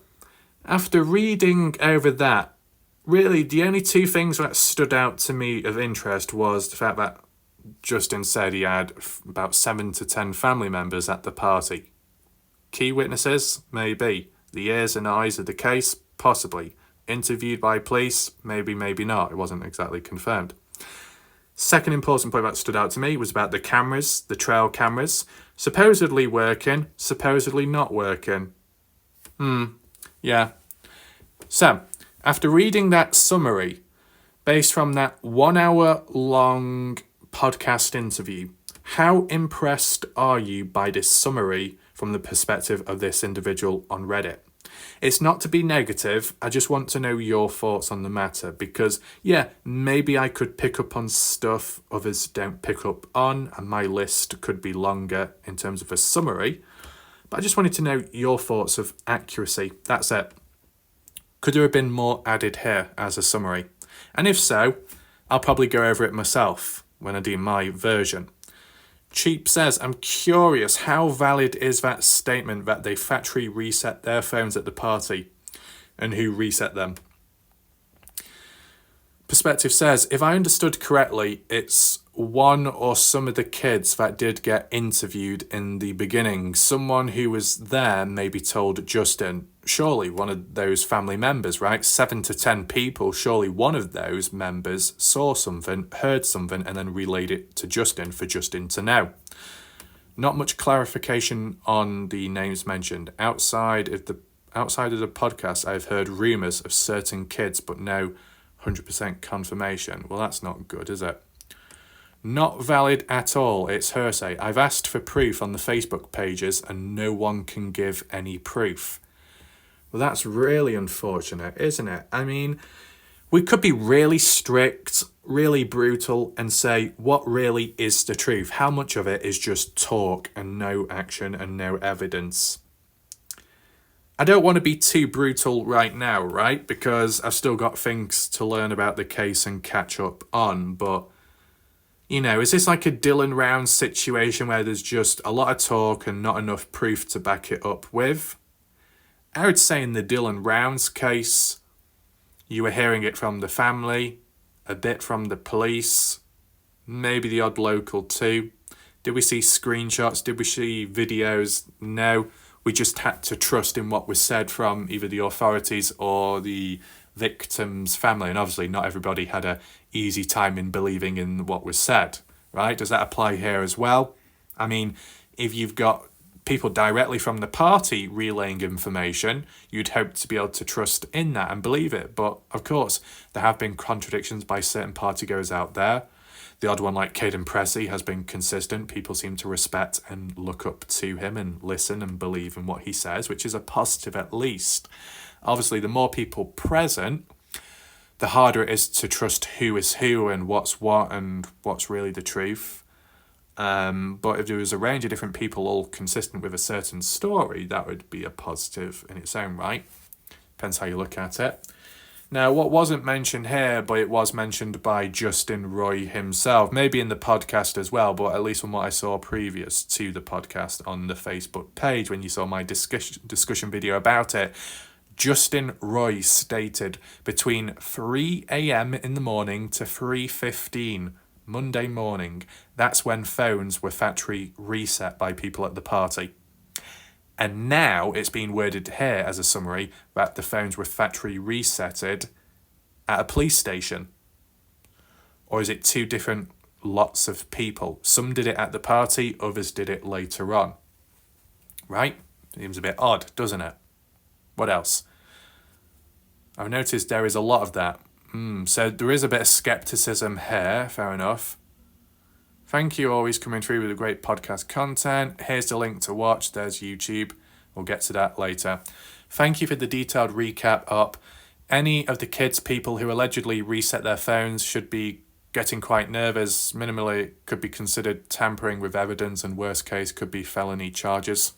A: after reading over that, really the only 2 things that stood out to me of interest was the fact that Justin said he had about 7 to 10 family members at the party. Key witnesses? Maybe. The ears and eyes of the case? Possibly. Interviewed by police? Maybe, maybe not. It wasn't exactly confirmed. Second important point that stood out to me was about the cameras, the trail cameras. Supposedly working, supposedly not working. Yeah. So, after reading that summary, based from that 1 hour long podcast interview, how impressed are you by this summary from the perspective of this individual on Reddit? It's not to be negative, I just want to know your thoughts on the matter because, yeah, maybe I could pick up on stuff others don't pick up on and my list could be longer in terms of a summary, but I just wanted to know your thoughts of accuracy. That's it. Could there have been more added here as a summary? And if so, I'll probably go over it myself when I do my version. Cheap says, I'm curious, how valid is that statement that they factory reset their phones at the party and who reset them? Perspective says, if I understood correctly, it's one or some of the kids that did get interviewed in the beginning. Someone who was there maybe told Justin, surely one of those family members, right? 7 to 10 people, surely one of those members saw something, heard something, and then relayed it to Justin for Justin to know. Not much clarification on the names mentioned. Outside of the podcast, I've heard rumours of certain kids, but no 100% confirmation. Well, that's not good, is it? Not valid at all. It's hearsay. I've asked for proof on the Facebook pages and no one can give any proof. Well, that's really unfortunate, isn't it? I mean, we could be really strict, really brutal and say what really is the truth. How much of it is just talk and no action and no evidence? I don't want to be too brutal right now, right? Because I've still got things to learn about the case and catch up on. But, is this like a Dylan Rounds situation where there's just a lot of talk and not enough proof to back it up with? I would say in the Dylan Rounds case, you were hearing it from the family, a bit from the police, maybe the odd local too. Did we see screenshots? Did we see videos? No. We just had to trust in what was said from either the authorities or the victim's family. And obviously not everybody had an easy time in believing in what was said, right? Does that apply here as well? I mean, if you've got people directly from the party relaying information, you'd hope to be able to trust in that and believe it. But of course, there have been contradictions by certain partygoers out there. The odd one like Caden Pressey has been consistent. People seem to respect and look up to him and listen and believe in what he says, which is a positive at least. Obviously, the more people present, the harder it is to trust who is who and what's what and what's really the truth. But if there was a range of different people all consistent with a certain story, that would be a positive in its own right. Depends how you look at it. Now, what wasn't mentioned here, but it was mentioned by Justin Roy himself, maybe in the podcast as well, but at least from what I saw previous to the podcast on the Facebook page when you saw my discussion video about it, Justin Roy stated between 3 a.m. in the morning to 3:15 Monday morning, that's when phones were factory reset by people at the party. And now it's been worded here as a summary that the phones were factory resetted at a police station. Or is it two different lots of people? Some did it at the party, others did it later on. Right? Seems a bit odd, doesn't it? What else? I've noticed there is a lot of that. So there is a bit of skepticism here, fair enough. Thank you, always coming through with a great podcast content. Here's the link to watch. There's YouTube. We'll get to that later. Thank you for the detailed recap up. Any of the kids, people who allegedly reset their phones should be getting quite nervous. Minimally could be considered tampering with evidence and worst case could be felony charges.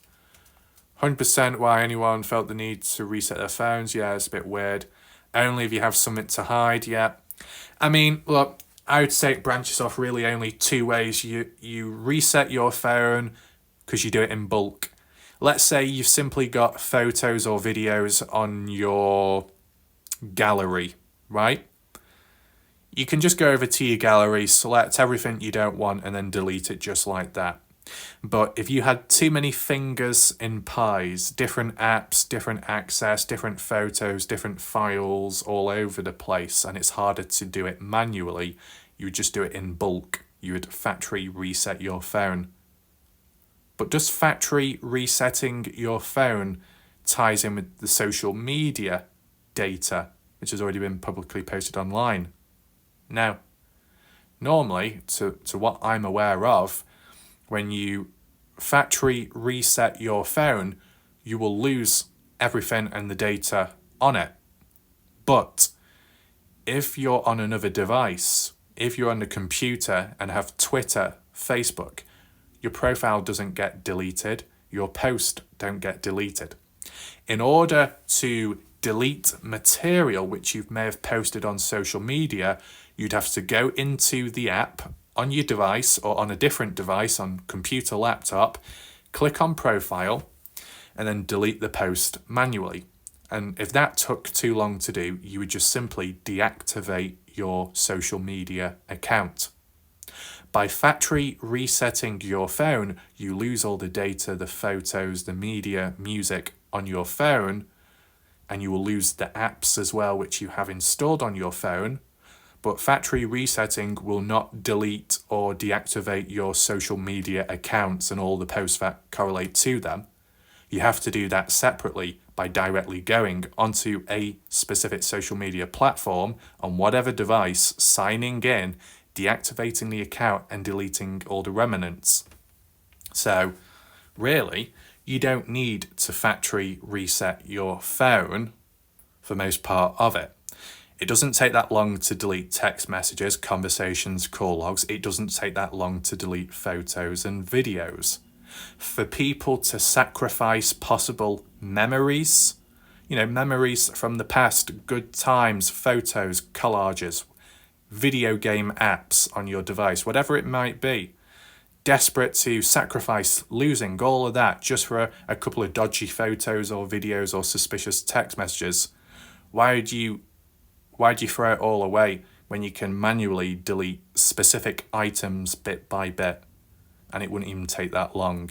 A: 100% why anyone felt the need to reset their phones. Yeah, it's a bit weird. Only if you have something to hide. Yeah. I mean, look, I would say it branches off really only two ways. You reset your phone because you do it in bulk. Let's say you've simply got photos or videos on your gallery, right? You can just go over to your gallery, select everything you don't want, and then delete it just like that. But if you had too many fingers in pies, different apps, different access, different photos, different files all over the place, and it's harder to do it manually, you would just do it in bulk. You would factory reset your phone. But does factory resetting your phone ties in with the social media data, which has already been publicly posted online? No. Normally, to what I'm aware of, when you factory reset your phone, you will lose everything and the data on it. But if you're on another device, if you're on the computer and have Twitter, Facebook, your profile doesn't get deleted, your posts don't get deleted. In order to delete material which you may have posted on social media, you'd have to go into the app on your device or on a different device, on computer, laptop, click on profile, and then delete the post manually. And if that took too long to do, you would just simply deactivate your social media account. By factory resetting your phone, you lose all the data, the photos, the media, music on your phone, and you will lose the apps as well, which you have installed on your phone. But factory resetting will not delete or deactivate your social media accounts and all the posts that correlate to them. You have to do that separately by directly going onto a specific social media platform on whatever device, signing in, deactivating the account and deleting all the remnants. So really, you don't need to factory reset your phone for most part of it. It doesn't take that long to delete text messages, conversations, call logs. It doesn't take that long to delete photos and videos. For people to sacrifice possible memories, memories from the past, good times, photos, collages, video game apps on your device, whatever it might be, desperate to sacrifice losing all of that just for a couple of dodgy photos or videos or suspicious text messages, why'd you throw it all away when you can manually delete specific items bit by bit and it wouldn't even take that long?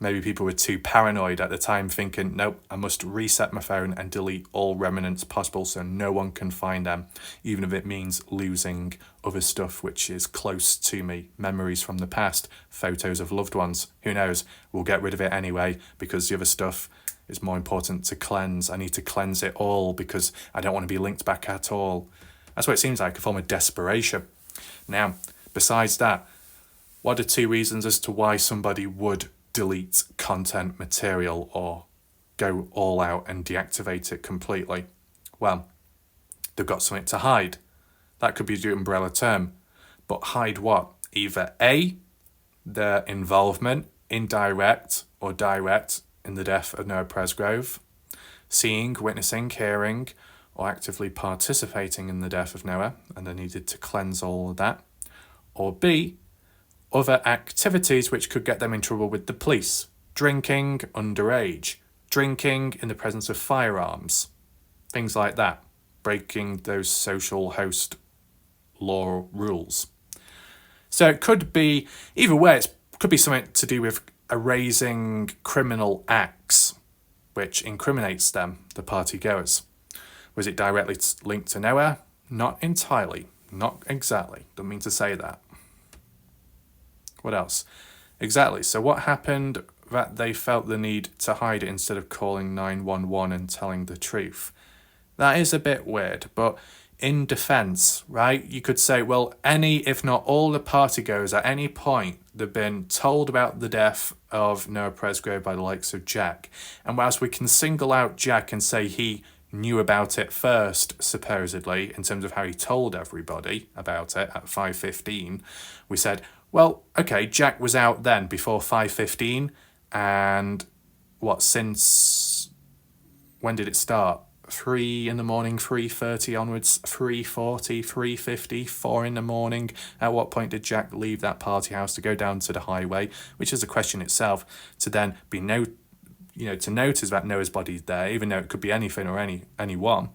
A: Maybe people were too paranoid at the time thinking, nope, I must reset my phone and delete all remnants possible so no one can find them, even if it means losing other stuff which is close to me, memories from the past, photos of loved ones. Who knows? We'll get rid of it anyway because the other stuff is more important to cleanse. I need to cleanse it all because I don't want to be linked back at all. That's what it seems like, a form of desperation. Now, besides that, what are two reasons as to why somebody would delete content material or go all out and deactivate it completely? Well, they've got something to hide. That could be the umbrella term. But hide what? Either A, their involvement, indirect or direct, in the death of Noah Presgrove, seeing, witnessing, hearing, or actively participating in the death of Noah, and they needed to cleanse all of that. Or B, other activities which could get them in trouble with the police. Drinking underage, drinking in the presence of firearms, things like that, breaking those social host law rules. So it could be, either way, it could be something to do with erasing criminal acts, which incriminates them, the partygoers. Was it directly linked to Noah? Not entirely. Not exactly. Don't mean to say that. What else? Exactly. So what happened that they felt the need to hide it instead of calling 911 and telling the truth? That is a bit weird, but in defense, right, you could say, well, any, if not all the partygoers at any point, they've been told about the death of Noah Presgrove by the likes of Jack. And whilst we can single out Jack and say he knew about it first, supposedly, in terms of how he told everybody about it at 5:15, we said, well, okay, Jack was out then before 5:15, and what, since, when did it start? 3 in the morning, 3:30 onwards, 3:40, 3:50, 4 in the morning. At what point did Jack leave that party house to go down to the highway? Which is a question itself, to then be to notice that Noah's body's there, even though it could be anything or anyone.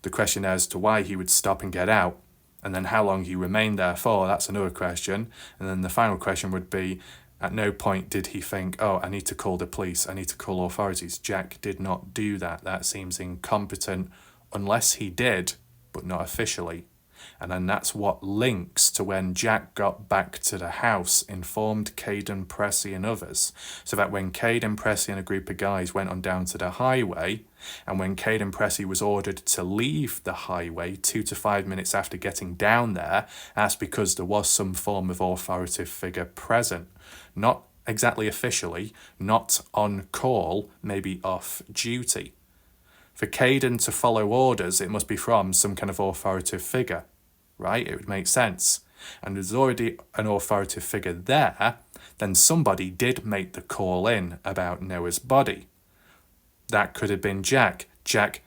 A: The question as to why he would stop and get out, and then how long he remained there for, that's another question. And then the final question would be, at no point did he think, oh, I need to call the police, I need to call authorities. Jack did not do that. That seems incompetent, unless he did, but not officially. And then that's what links to when Jack got back to the house, informed Caden Pressey and others. So that when Caden Pressey and a group of guys went on down to the highway, and when Caden Pressey was ordered to leave the highway 2 to 5 minutes after getting down there, that's because there was some form of authoritative figure present. Not exactly officially, not on call, maybe off duty. For Caden to follow orders, it must be from some kind of authoritative figure, right? It would make sense. And there's already an authoritative figure there, then somebody did make the call in about Noah's body. That could have been Jack. Jack,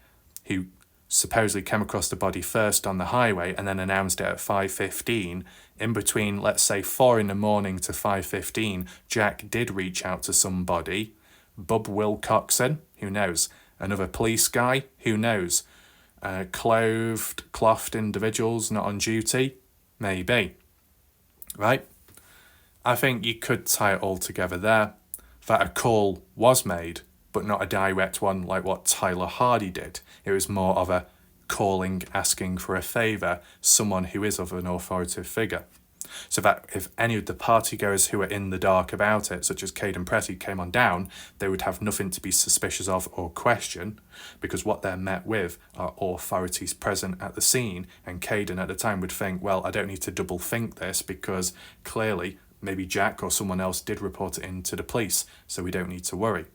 A: who supposedly came across the body first on the highway and then announced it at 5:15. In between, let's say 4 in the morning to 5:15, Jack did reach out to somebody. Bub Wilcoxon, who knows? Another police guy, who knows? Clothed individuals not on duty, maybe. Right? I think you could tie it all together there. That a call was made, but not a direct one like what Tyler Hardy did. It was more of a calling, asking for a favour, someone who is of an authoritative figure. So that if any of the partygoers who were in the dark about it, such as Caden Pressey, came on down, they would have nothing to be suspicious of or question, because what they're met with are authorities present at the scene, and Caden at the time would think, well, I don't need to double think this, because clearly maybe Jack or someone else did report it in to the police, so we don't need to worry.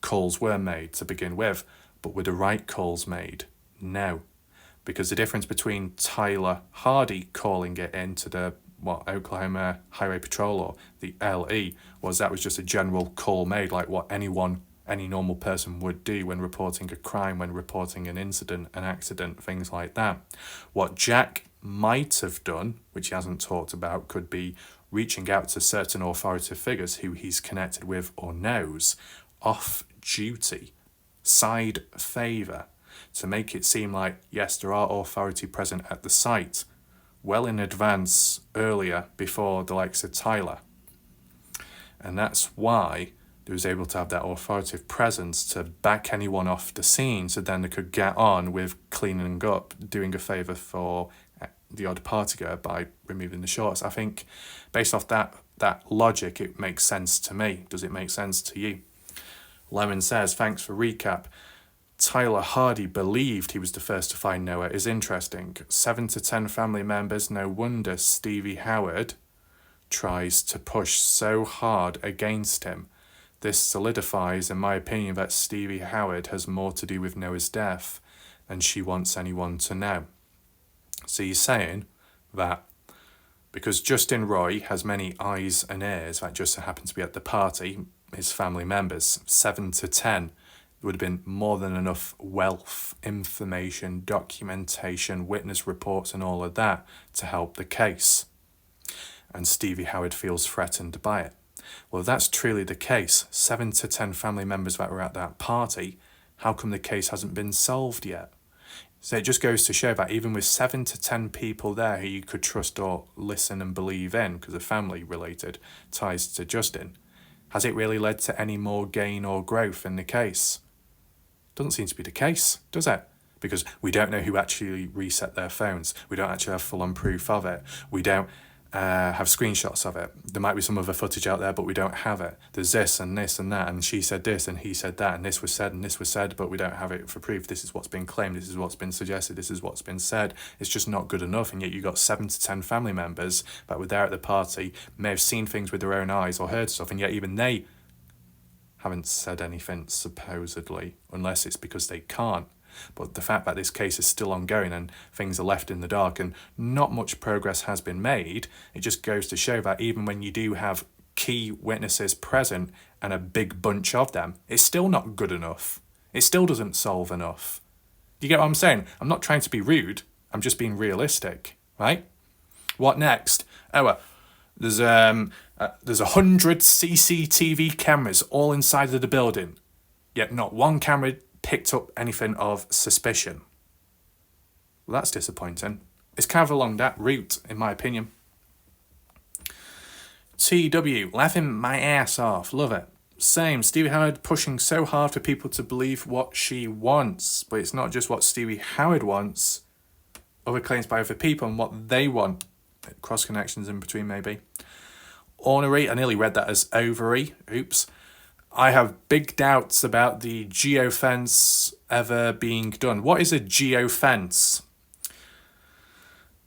A: Calls were made to begin with, but were the right calls made? No. Because the difference between Tyler Hardy calling it into the Oklahoma Highway Patrol or the LE was that was just a general call made, like what any normal person would do when reporting a crime, when reporting an incident, an accident, things like that. What Jack might have done, which he hasn't talked about, could be reaching out to certain authoritative figures who he's connected with or knows, off duty, side favour, to make it seem like, yes, there are authority present at the site, well in advance, earlier, before the likes of Tyler. And that's why they was able to have that authoritative presence to back anyone off the scene, so then they could get on with cleaning up, doing a favour for the odd partygoer by removing the shorts. I think based off that logic, it makes sense to me. Does it make sense to you? Lemon says, thanks for recap. Tyler Hardy believed he was the first to find Noah is interesting. 7 to 10 family members, no wonder Stevie Howard tries to push so hard against him. This solidifies, in my opinion, that Stevie Howard has more to do with Noah's death than she wants anyone to know. So you're saying that because Justin Roy has many eyes and ears that just so happen to be at the party, his family members, 7 to 10, There would have been more than enough wealth, information, documentation, witness reports and all of that to help the case. And Stevie Howard feels threatened by it. Well, if that's truly the case, 7 to 10 family members that were at that party, how come the case hasn't been solved yet? So it just goes to show that even with 7 to 10 people there who you could trust or listen and believe in because of family-related ties to Justin, has it really led to any more gain or growth in the case? Doesn't seem to be the case, does it? Because we don't know who actually reset their phones. We don't actually have full-on proof of it. We don't have screenshots of it. There might be some other footage out there, but we don't have it. There's this and that, and she said this and he said that, and this was said, but we don't have it for proof. This is what's been claimed. This is what's been suggested. This is what's been said. It's just not good enough, and yet you got 7 to 10 family members that were there at the party, may have seen things with their own eyes or heard stuff, and yet even they haven't said anything, supposedly, unless it's because they can't. But the fact that this case is still ongoing and things are left in the dark and not much progress has been made, it just goes to show that even when you do have key witnesses present and a big bunch of them, it's still not good enough. It still doesn't solve enough. Do you get what I'm saying? I'm not trying to be rude. I'm just being realistic, right? What next? Oh, there's 100 CCTV cameras all inside of the building, yet not one camera picked up anything of suspicion. Well, that's disappointing. It's kind of along that route, in my opinion. TW, laughing my ass off. Love it. Same, Stevie Howard pushing so hard for people to believe what she wants. But it's not just what Stevie Howard wants. Other claims by other people and what they want. Cross connections in between, maybe. Ornery, I nearly read that as ovary. Oops. I have big doubts about the geofence ever being done. What is a geofence?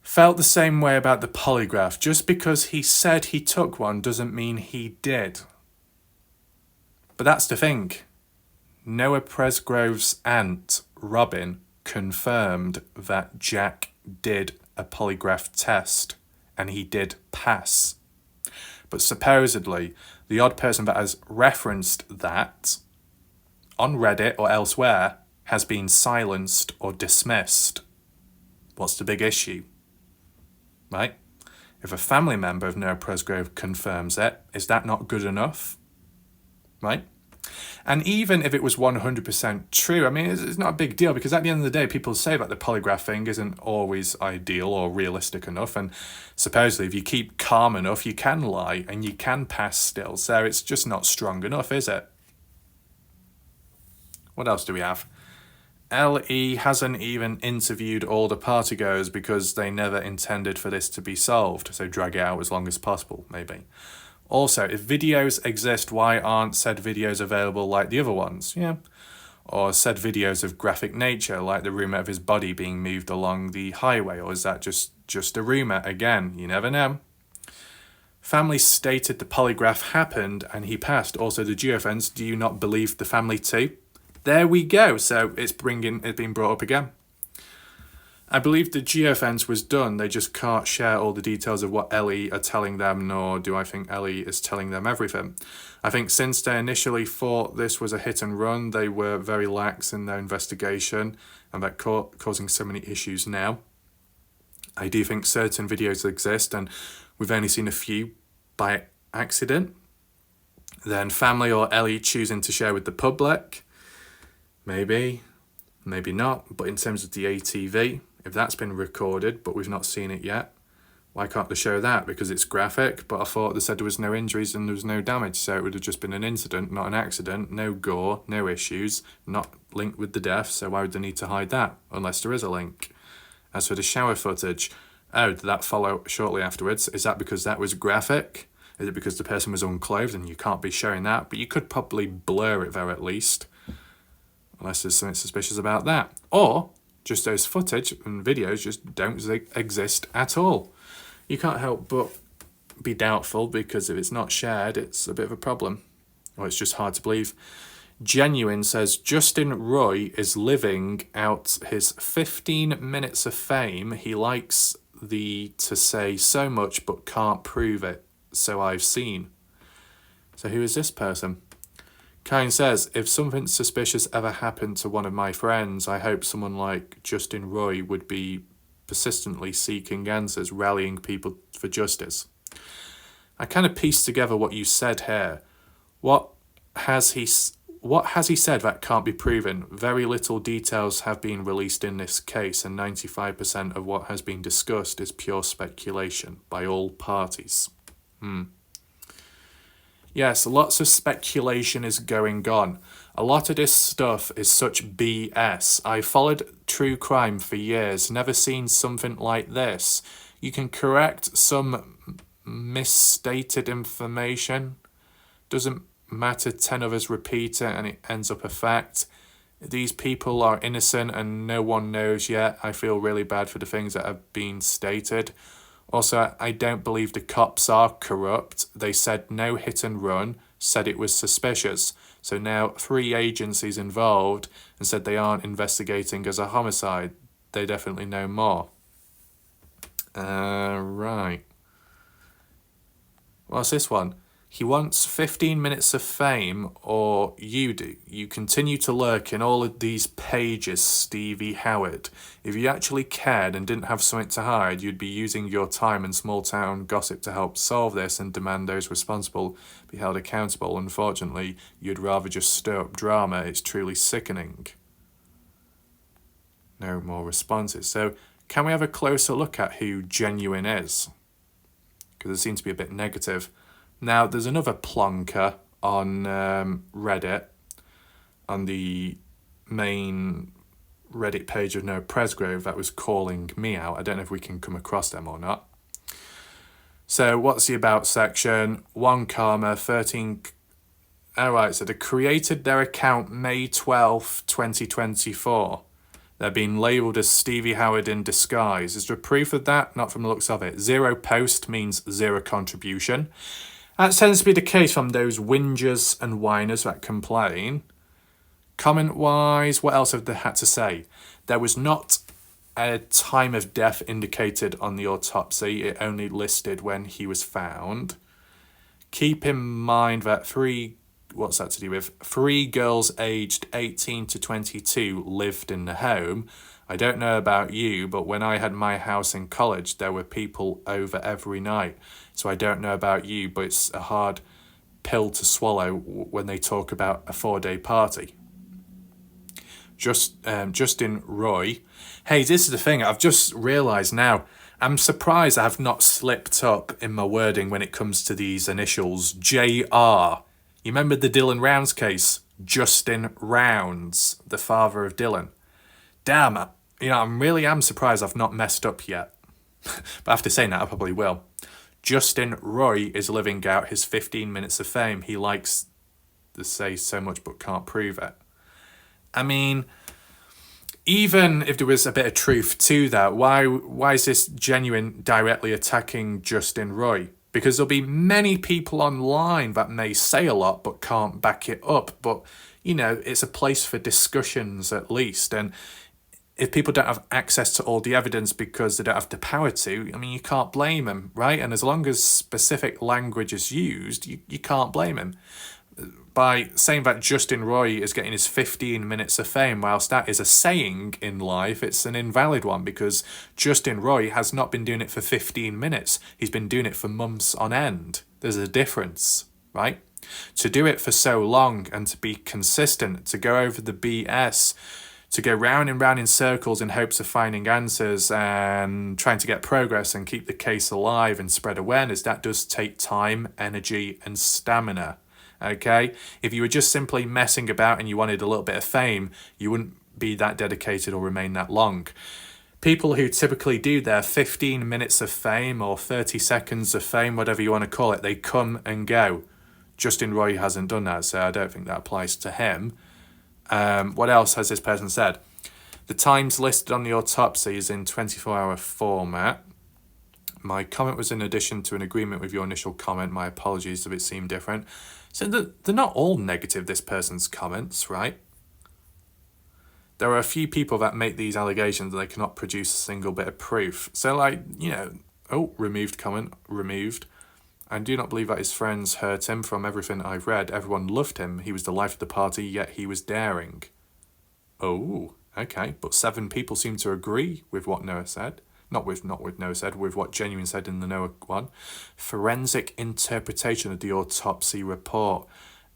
A: Felt the same way about the polygraph. Just because he said he took one doesn't mean he did. But that's the thing. Noah Presgrove's aunt, Robin, confirmed that Jack did a polygraph test and he did pass. But supposedly, the odd person that has referenced that on Reddit or elsewhere has been silenced or dismissed. What's the big issue? Right? If a family member of Noah Presgrove confirms it, is that not good enough? Right? And even if it was 100% true, I mean, it's not a big deal because at the end of the day, people say that the polygraph thing isn't always ideal or realistic enough. And supposedly, if you keep calm enough, you can lie and you can pass still. So it's just not strong enough, is it? What else do we have? LE hasn't even interviewed all the partygoers because they never intended for this to be solved. So drag it out as long as possible, maybe. Also, if videos exist, why aren't said videos available like the other ones? Yeah. Or said videos of graphic nature, like the rumour of his body being moved along the highway, or is that just a rumour? Again, you never know. Family stated the polygraph happened and he passed. Also, the geofence, do you not believe the family too? There we go. So it's being brought up again. I believe the geofence was done. They just can't share all the details of what Ellie are telling them, nor do I think Ellie is telling them everything. I think since they initially thought this was a hit and run, they were very lax in their investigation and that causing so many issues now. I do think certain videos exist and we've only seen a few by accident. Then family or Ellie choosing to share with the public. Maybe not. But in terms of the ATV, if that's been recorded, but we've not seen it yet, why can't they show that? Because it's graphic, but I thought they said there was no injuries and there was no damage, so it would have just been an incident, not an accident, no gore, no issues, not linked with the death, so why would they need to hide that, unless there is a link? As for the shower footage, did that follow shortly afterwards? Is that because that was graphic? Is it because the person was unclothed and you can't be showing that? But you could probably blur it there at least, unless there's something suspicious about that. Or just those footage and videos just don't exist at all. You can't help but be doubtful because if it's not shared, it's a bit of a problem. Or it's just hard to believe. Genuine says, Justin Roy is living out his 15 minutes of fame. He likes to say so much but can't prove it. So I've seen. So who is this person? Kine says, if something suspicious ever happened to one of my friends, I hope someone like Justin Roy would be persistently seeking answers, rallying people for justice. I kind of pieced together what you said here. What has he said that can't be proven? Very little details have been released in this case, and 95% of what has been discussed is pure speculation by all parties. Yes, lots of speculation is going on. A lot of this stuff is such BS. I followed true crime for years, never seen something like this. You can correct some misstated information. Doesn't matter, 10 others repeat it and it ends up a fact. These people are innocent and no one knows yet. I feel really bad for the things that have been stated. Also, I don't believe the cops are corrupt. They said no hit and run, said it was suspicious. So now 3 agencies involved and said they aren't investigating as a homicide. They definitely know more. Right. What's this one? He wants 15 minutes of fame, or you do. You continue to lurk in all of these pages, Stevie Howard. If you actually cared and didn't have something to hide, you'd be using your time and small-town gossip to help solve this and demand those responsible be held accountable. Unfortunately, you'd rather just stir up drama. It's truly sickening. No more responses. So, can we have a closer look at who Genuine is? Because it seems to be a bit negative. Now, there's another plonker on Reddit, on the main Reddit page of Noah Presgrove, that was calling me out. I don't know if we can come across them or not. So, what's the about section? 1 comma, 13... Alright, so they created their account May 12th, 2024. They're being labelled as Stevie Howard in disguise. Is there proof of that? Not from the looks of it. 0 post means 0 contribution. That tends to be the case from those whingers and whiners that complain. Comment-wise, what else have they had to say? There was not a time of death indicated on the autopsy. It only listed when he was found. Keep in mind that 3 girls aged 18 to 22 lived in the home. I don't know about you, but when I had my house in college, there were people over every night. So I don't know about you, but it's a hard pill to swallow when they talk about a 4-day party. Justin Roy. Hey, this is the thing. I've just realised now. I'm surprised I have not slipped up in my wording when it comes to these initials. JR. You remember the Dylan Rounds case? Justin Rounds, the father of Dylan. Damn, I really am surprised I've not messed up yet. But after saying that, I probably will. Justin Roy is living out his 15 minutes of fame. He likes to say so much but can't prove it. I mean, even if there was a bit of truth to that, why is this Genuine directly attacking Justin Roy? Because there'll be many people online that may say a lot but can't back it up. But, it's a place for discussions at least. And if people don't have access to all the evidence because they don't have the power to, you can't blame them, right? And as long as specific language is used, you can't blame him. By saying that Justin Roy is getting his 15 minutes of fame, whilst that is a saying in life, it's an invalid one because Justin Roy has not been doing it for 15 minutes. He's been doing it for months on end. There's a difference, right? To do it for so long and to be consistent, to go over the BS, to go round and round in circles in hopes of finding answers and trying to get progress and keep the case alive and spread awareness, that does take time, energy, and stamina. Okay, if you were just simply messing about and you wanted a little bit of fame, you wouldn't be that dedicated or remain that long. People who typically do their 15 minutes of fame or 30 seconds of fame, whatever you want to call it, they come and go. Justin Roy hasn't done that, so I don't think that applies to him. What else has this person said? The times listed on the autopsy is in 24-hour format. My comment was in addition to an agreement with your initial comment. My apologies if it seemed different. So they're not all negative, this person's comments, right? There are a few people that make these allegations and they cannot produce a single bit of proof. So removed comment, removed. I do not believe that his friends hurt him. From everything I've read, everyone loved him. He was the life of the party, yet he was daring. Oh, okay. But 7 people seem to agree with what Noah said. Not with Noah said, with what Genuine said in the Noah one. Forensic interpretation of the autopsy report.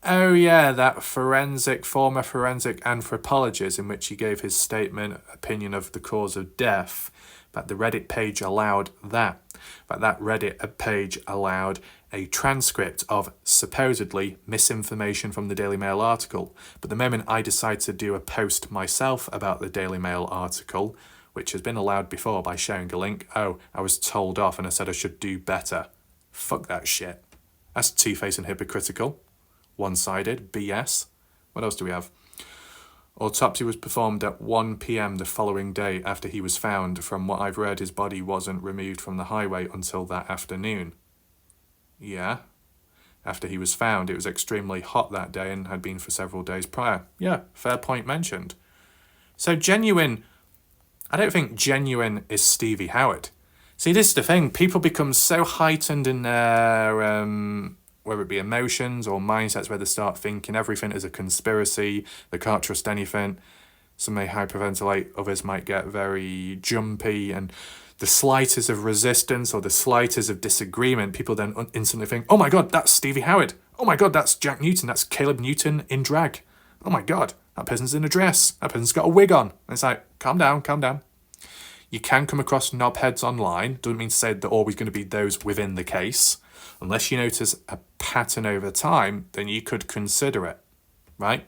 A: Oh yeah, that former forensic anthropologist in which he gave his statement, opinion of the cause of death. But the Reddit page allowed that. But that Reddit page allowed a transcript of supposedly misinformation from the Daily Mail article. But the moment I decided to do a post myself about the Daily Mail article, which has been allowed before by sharing a link, I was told off and I said I should do better. Fuck that shit. That's two-faced and hypocritical. One-sided, BS. What else do we have? Autopsy was performed at 1 p.m. the following day after he was found. From what I've read, his body wasn't removed from the highway until that afternoon. Yeah. After he was found, it was extremely hot that day and had been for several days prior. Yeah, fair point mentioned. So Genuine, I don't think Genuine is Stevie Howard. See, this is the thing. People become so heightened in their, whether it be emotions or mindsets, where they start thinking everything is a conspiracy, they can't trust anything. Some may hyperventilate, others might get very jumpy, and the slightest of resistance or the slightest of disagreement, people then instantly think, oh my God, that's Stevie Howard. Oh my God, that's Jack Newton. That's Caleb Newton in drag. Oh my God, that person's in a dress. That person's got a wig on. And it's like, calm down, calm down. You can come across knobheads online. Doesn't mean to say they're always going to be those within the case. Unless you notice a pattern over time, then you could consider it, right?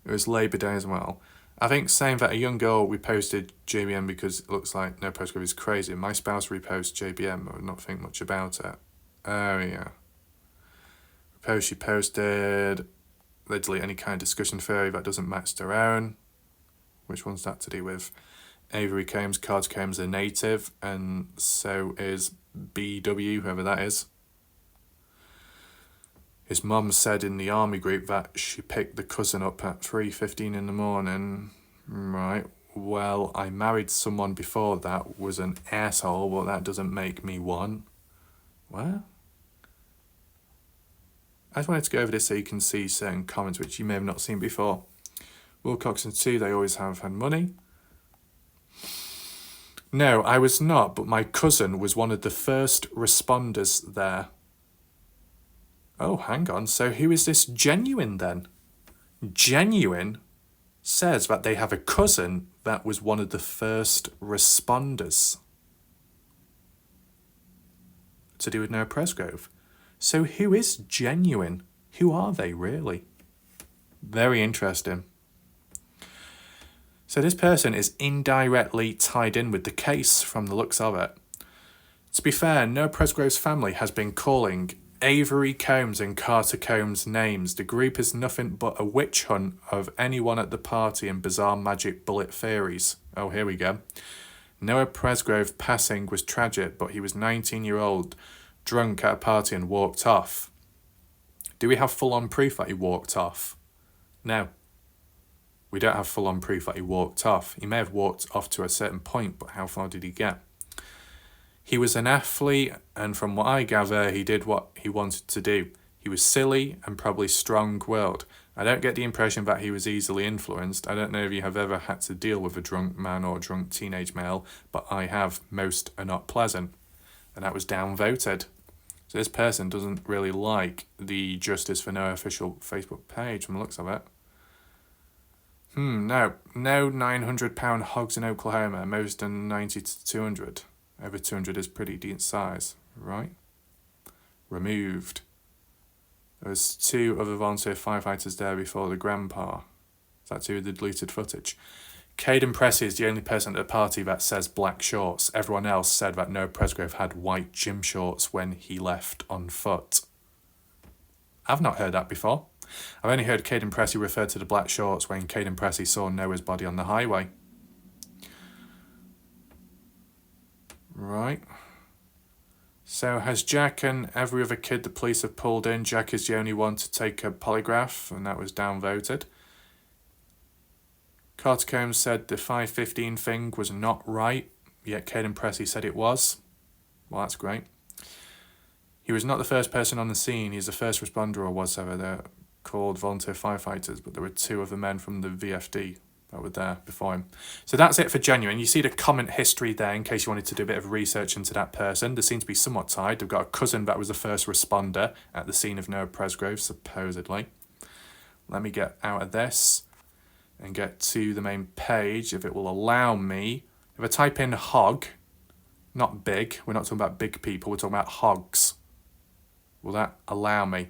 A: It was Labour Day as well. I think saying that a young girl reposted JBM because it looks like Noah Presgrove is crazy. My spouse reposts JBM. I would not think much about it. Oh, yeah. Repost she posted. They delete any kind of discussion theory that doesn't match their own. Which one's that to do with? Avery Combs, Cards Combs are native, and so is BW, whoever that is. His mum said in the army group that she picked the cousin up at 3:15 in the morning. Right, well, I married someone before that was an asshole, but that doesn't make me one. What? I just wanted to go over this so you can see certain comments which you may have not seen before. Wilcox and Sue, they always have had money. No, I was not, but my cousin was one of the first responders there. Oh, hang on. So who is this Genuine then? Genuine says that they have a cousin that was one of the first responders to do with Noah Presgrove. So who is Genuine? Who are they really? Very interesting. So this person is indirectly tied in with the case from the looks of it. To be fair, Noah Presgrove's family has been calling Avery Combs and Carter Combs names. The group is nothing but a witch hunt of anyone at the party and bizarre magic bullet theories. Oh, here we go. Noah Presgrove passing was tragic, but he was 19-year-old, drunk at a party and walked off. Do we have full-on proof that he walked off? No. We don't have full-on proof that he walked off. He may have walked off to a certain point, but how far did he get? He was an athlete, and from what I gather, he did what he wanted to do. He was silly and probably strong-willed. I don't get the impression that he was easily influenced. I don't know if you have ever had to deal with a drunk man or a drunk teenage male, but I have. Most are not pleasant. And that was downvoted. So this person doesn't really like the Justice for Noah official Facebook page from the looks of it. No 900-pound hogs in Oklahoma, most are 90 to 200. Over 200 is pretty decent size, right? Removed. There was 2 other volunteer firefighters there before the grandpa. Is that 2 of the deleted footage? Caden Pressey is the only person at the party that says black shorts. Everyone else said that Noah Presgrove had white gym shorts when he left on foot. I've not heard that before. I've only heard Caden Pressey refer to the black shorts when Caden Pressey saw Noah's body on the highway. Right. So has Jack and every other kid the police have pulled in? Jack is the only one to take a polygraph, and that was downvoted. Carter Combs said the 5:15 thing was not right, yet Caden Pressey said it was. Well, that's great. He was not the first person on the scene. He's the first responder or whatever. They're called volunteer firefighters, but there were 2 other men from the VFD that were there before him. So that's it for Genuine. You see the comment history there in case you wanted to do a bit of research into that person. They seem to be somewhat tied. They've got a cousin that was the first responder at the scene of Noah Presgrove, supposedly. Let me get out of this and get to the main page, if it will allow me. If I type in hog, not big, we're not talking about big people, we're talking about hogs. Will that allow me?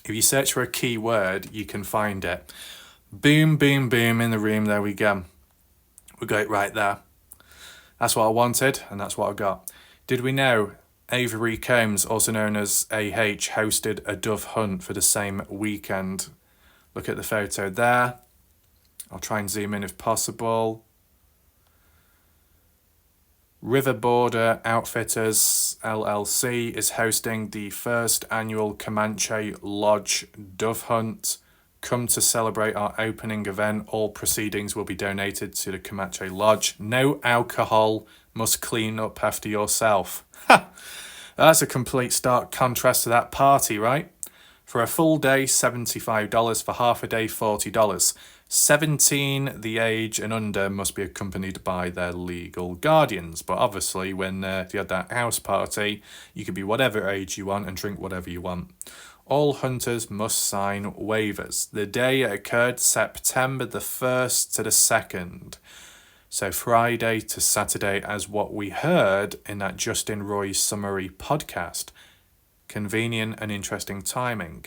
A: If you search for a keyword, you can find it. Boom, boom, boom in the room. There we go. We got it right there. That's what I wanted, and that's what I got. Did we know Avery Combs, also known as AH, hosted a dove hunt for the same weekend? Look at the photo there. I'll try and zoom in if possible. River Border Outfitters LLC is hosting the first annual Comanche Lodge Dove Hunt. Come to celebrate our opening event. All proceedings will be donated to the Comanche Lodge. No alcohol. Must clean up after yourself. Ha! That's a complete stark contrast to that party, right? For a full day, $75. For half a day, $40. 17, the age and under, must be accompanied by their legal guardians. But obviously, when if you had that house party, you could be whatever age you want and drink whatever you want. All hunters must sign waivers. The day occurred September the 1st to the 2nd. So Friday to Saturday, as what we heard in that Justin Roy summary podcast. Convenient and interesting timing.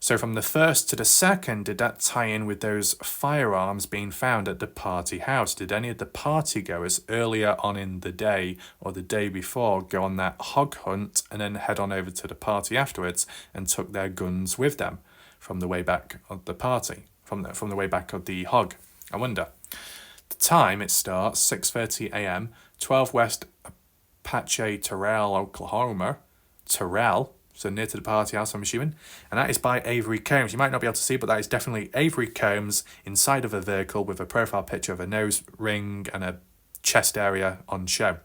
A: So from the 1st to the 2nd, did that tie in with those firearms being found at the party house? Did any of the party goers earlier on in the day or the day before go on that hog hunt and then head on over to the party afterwards and took their guns with them from the way back of the party, from the way back of the hog? I wonder. The time it starts, 6:30 a.m., 12 West Apache Terrell, Oklahoma. Terrell. So near to the party house, I'm assuming. And that is by Avery Combs. You might not be able to see, but that is definitely Avery Combs inside of a vehicle with a profile picture of a nose ring and a chest area on show.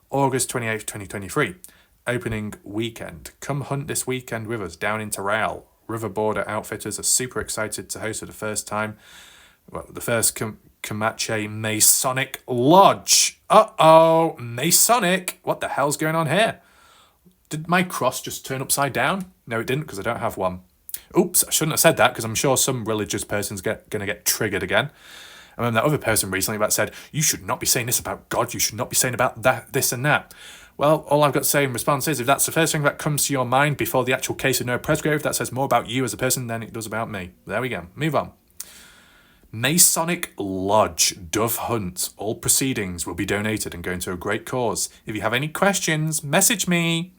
A: August 28th, 2023. Opening weekend. Come hunt this weekend with us down in Terrell. River Border Outfitters are super excited to host for the first time. Well, the first Comanche Masonic Lodge. Uh-oh, Masonic. What the hell's going on here? Did my cross just turn upside down? No, it didn't, because I don't have one. Oops, I shouldn't have said that, because I'm sure some religious person's going to get triggered again. And then that other person recently that said, you should not be saying this about God, you should not be saying about that, this and that. Well, all I've got to say in response is, if that's the first thing that comes to your mind before the actual case of Noah Presgrove, that says more about you as a person than it does about me. There we go. Move on. Masonic Lodge Dove Hunt. All proceedings will be donated and going to a great cause. If you have any questions, message me.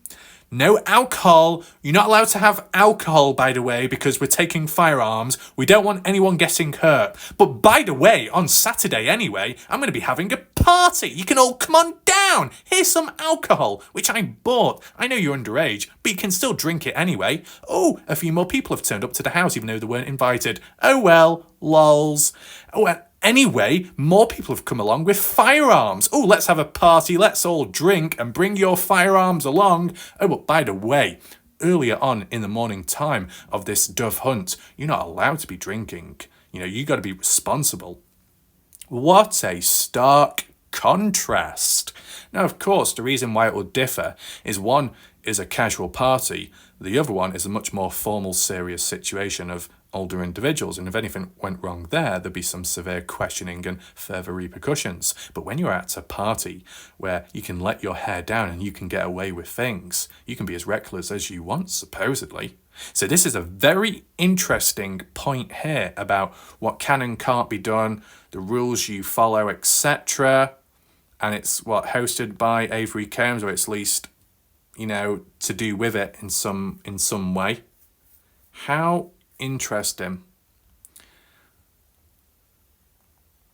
A: No alcohol. You're not allowed to have alcohol, by the way, because we're taking firearms. We don't want anyone getting hurt. But by the way, on Saturday anyway, I'm going to be having a party. You can all come on down. Here's some alcohol, which I bought. I know you're underage, but you can still drink it anyway. Oh, a few more people have turned up to the house even though they weren't invited. Oh well, lols. Oh, and anyway, more people have come along with firearms. Oh, let's have a party. Let's all drink and bring your firearms along. Oh, but by the way, earlier on in the morning time of this dove hunt, you're not allowed to be drinking. You got to be responsible. What a stark contrast. Now, of course, the reason why it will differ is one is a casual party. The other one is a much more formal, serious situation of older individuals, and if anything went wrong there'd be some severe questioning and further repercussions. But when you're at a party where you can let your hair down and you can get away with things, you can be as reckless as you want, supposedly. So this is a very interesting point here about what can and can't be done, the rules you follow, etc. And it's hosted by Avery Combs, or at least to do with it in some way. How interesting.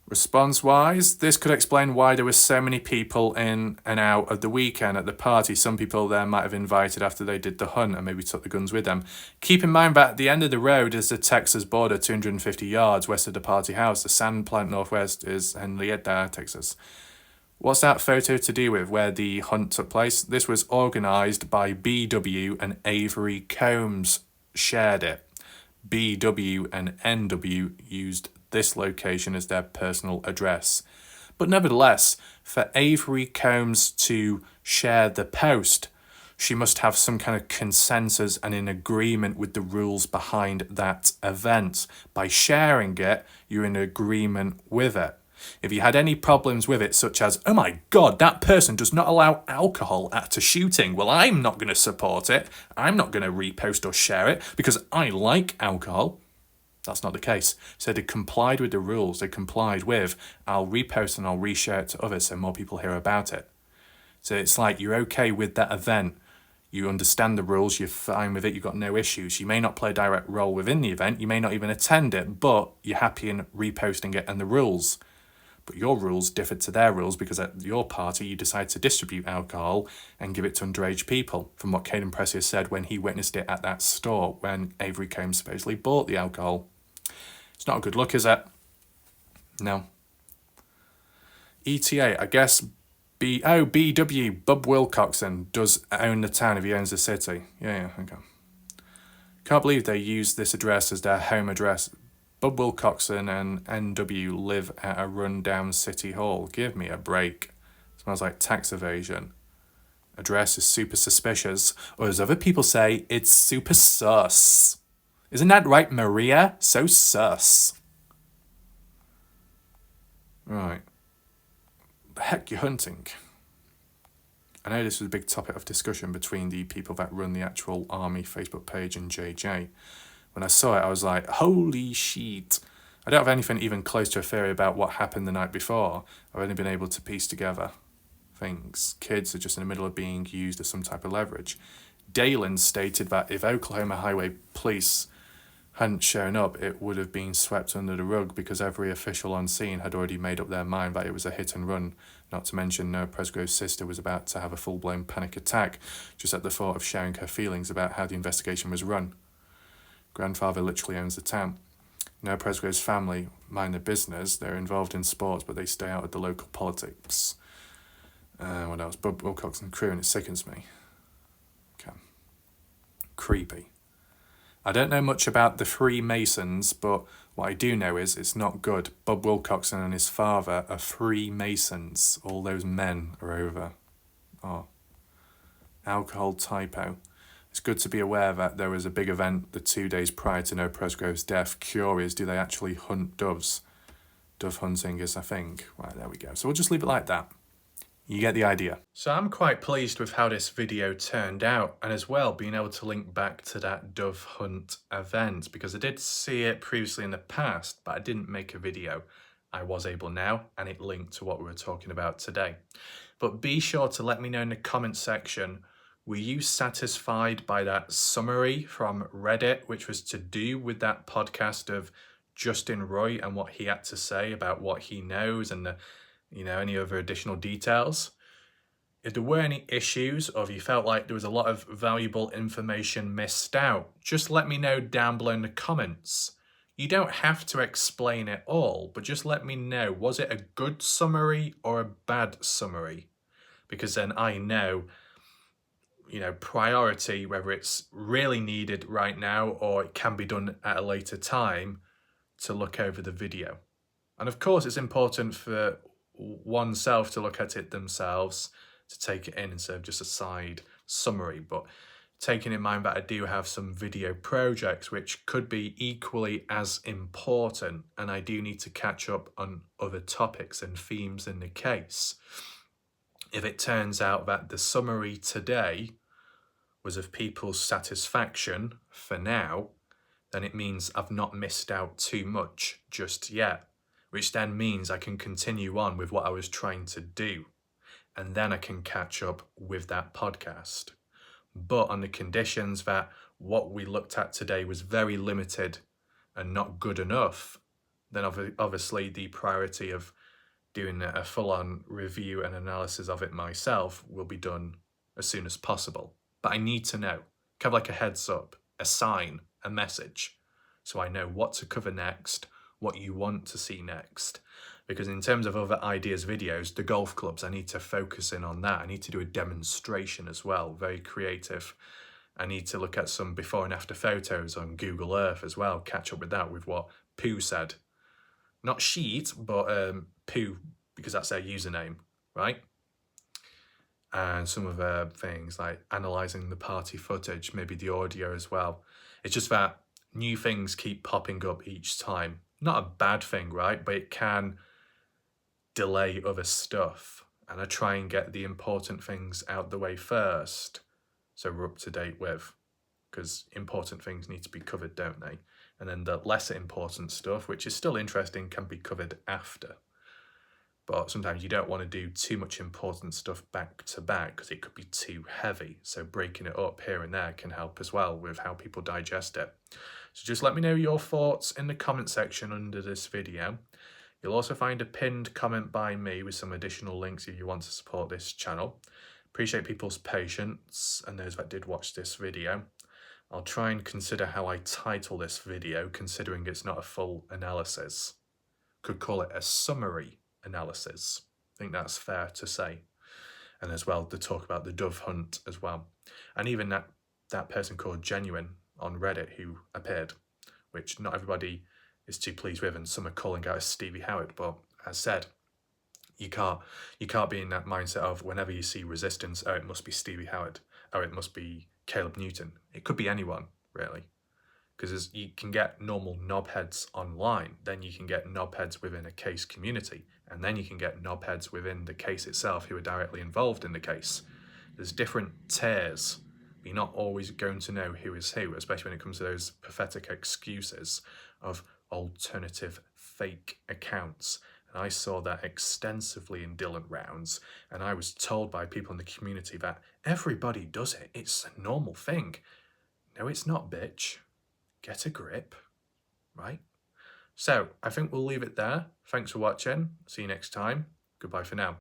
A: Response-wise, this could explain why there were so many people in and out of the weekend at the party. Some people there might have invited after they did the hunt and maybe took the guns with them. Keep in mind that at the end of the road is the Texas border, 250 yards west of the party house. The sand plant northwest is Henrietta, Texas. What's that photo to do with where the hunt took place? This was organised by BW and Avery Combs shared it. BW and NW used this location as their personal address. But nevertheless, for Avery Combs to share the post, she must have some kind of consensus and in agreement with the rules behind that event. By sharing it, you're in agreement with it. If you had any problems with it, such as, oh my God, that person does not allow alcohol at a shooting, well, I'm not going to support it. I'm not going to repost or share it because I like alcohol. That's not the case. So they complied with the rules. They complied with, I'll repost and I'll reshare it to others so more people hear about it. So it's like you're okay with that event. You understand the rules, you're fine with it, you've got no issues. You may not play a direct role within the event, you may not even attend it, but you're happy in reposting it and the rules. But your rules differ to their rules because at your party you decide to distribute alcohol and give it to underage people, from what Caden Precious said when he witnessed it at that store when Avery Combs supposedly bought the alcohol. It's not a good look, is it? No. ETA, I guess BW, Bub Wilcoxon, does own the town if he owns the city. Yeah, okay. Can't believe they used this address as their home address. Bub Wilcoxon and NW live at a rundown city hall. Give me a break. Smells like tax evasion. Address is super suspicious, or as other people say, it's super sus. Isn't that right, Maria? So sus. Right. The heck you hunting? I know this was a big topic of discussion between the people that run the actual Army Facebook page and JJ. When I saw it, I was like, holy shit. I don't have anything even close to a theory about what happened the night before. I've only been able to piece together things. Kids are just in the middle of being used as some type of leverage. Dalen stated that if Oklahoma Highway Police hadn't shown up, it would have been swept under the rug because every official on scene had already made up their mind that it was a hit and run. Not to mention Noah Presgrove's sister was about to have a full-blown panic attack just at the thought of sharing her feelings about how the investigation was run. Grandfather literally owns the town. Noah Presgrove's family mind their business. They're involved in sports, but they stay out of the local politics. What else? Bub Wilcox and crew, and it sickens me. Okay. Creepy. I don't know much about the Freemasons, but what I do know is it's not good. Bub Wilcoxon and his father are Freemasons. All those men are over. Oh. Alcohol typo. It's good to be aware that there was a big event the 2 days prior to Noah Presgrove's death. Curious, do they actually hunt doves? Dove hunting is a thing. Right, there we go. So we'll just leave it like that. You get the idea. So I'm quite pleased with how this video turned out, and as well being able to link back to that dove hunt event, because I did see it previously in the past, but I didn't make a video. I was able now, and it linked to what we were talking about today. But be sure to let me know in the comment section, were you satisfied by that summary from Reddit, which was to do with that podcast of Justin Roy and what he had to say about what he knows and the, any other additional details? If there were any issues, or if you felt like there was a lot of valuable information missed out, just let me know down below in the comments. You don't have to explain it all, but just let me know, was it a good summary or a bad summary? Because then I know, priority, whether it's really needed right now or it can be done at a later time, to look over the video. And of course, it's important for oneself to look at it themselves, to take it in instead of just a side summary. But taking in mind that I do have some video projects which could be equally as important, and I do need to catch up on other topics and themes in the case. If it turns out that the summary today was of people's satisfaction for now, then it means I've not missed out too much just yet, which then means I can continue on with what I was trying to do, and then I can catch up with that podcast. But on the conditions that what we looked at today was very limited and not good enough, then obviously the priority of doing a full-on review and analysis of it myself will be done as soon as possible. But I need to know, kind of like a heads up, a sign, a message, so I know what to cover next, what you want to see next. Because in terms of other ideas videos, the golf clubs, I need to focus in on that. I need to do a demonstration as well, very creative. I need to look at some before and after photos on Google Earth as well, catch up with that, with what Pooh said. Not Sheet, but Pooh, because that's their username, right? And some other things like analysing the party footage, maybe the audio as well. It's just that new things keep popping up each time. Not a bad thing, right? But it can delay other stuff. And I try and get the important things out the way first, so we're up to date with, because important things need to be covered, don't they? And then the lesser important stuff, which is still interesting, can be covered after. But sometimes you don't want to do too much important stuff back to back because it could be too heavy. So breaking it up here and there can help as well with how people digest it. So just let me know your thoughts in the comment section under this video. You'll also find a pinned comment by me with some additional links if you want to support this channel. Appreciate people's patience and those that did watch this video. I'll try and consider how I title this video, considering it's not a full analysis. Could call it a summary analysis. I think that's fair to say. And as well, to talk about the dove hunt as well. And even that person called Genuine on Reddit who appeared, which not everybody is too pleased with, and some are calling out as Stevie Howard. But as said, you can't be in that mindset of whenever you see resistance, oh, it must be Stevie Howard, oh, it must be Caleb Newton. It could be anyone, really. Because you can get normal knobheads online, then you can get knobheads within a case community, and then you can get knobheads within the case itself who are directly involved in the case. There's different tiers. You're not always going to know who is who, especially when it comes to those pathetic excuses of alternative fake accounts. And I saw that extensively in Dylan rounds, and I was told by people in the community that everybody does it. It's a normal thing. No, it's not, bitch. Get a grip, right? So I think we'll leave it there. Thanks for watching. See you next time. Goodbye for now.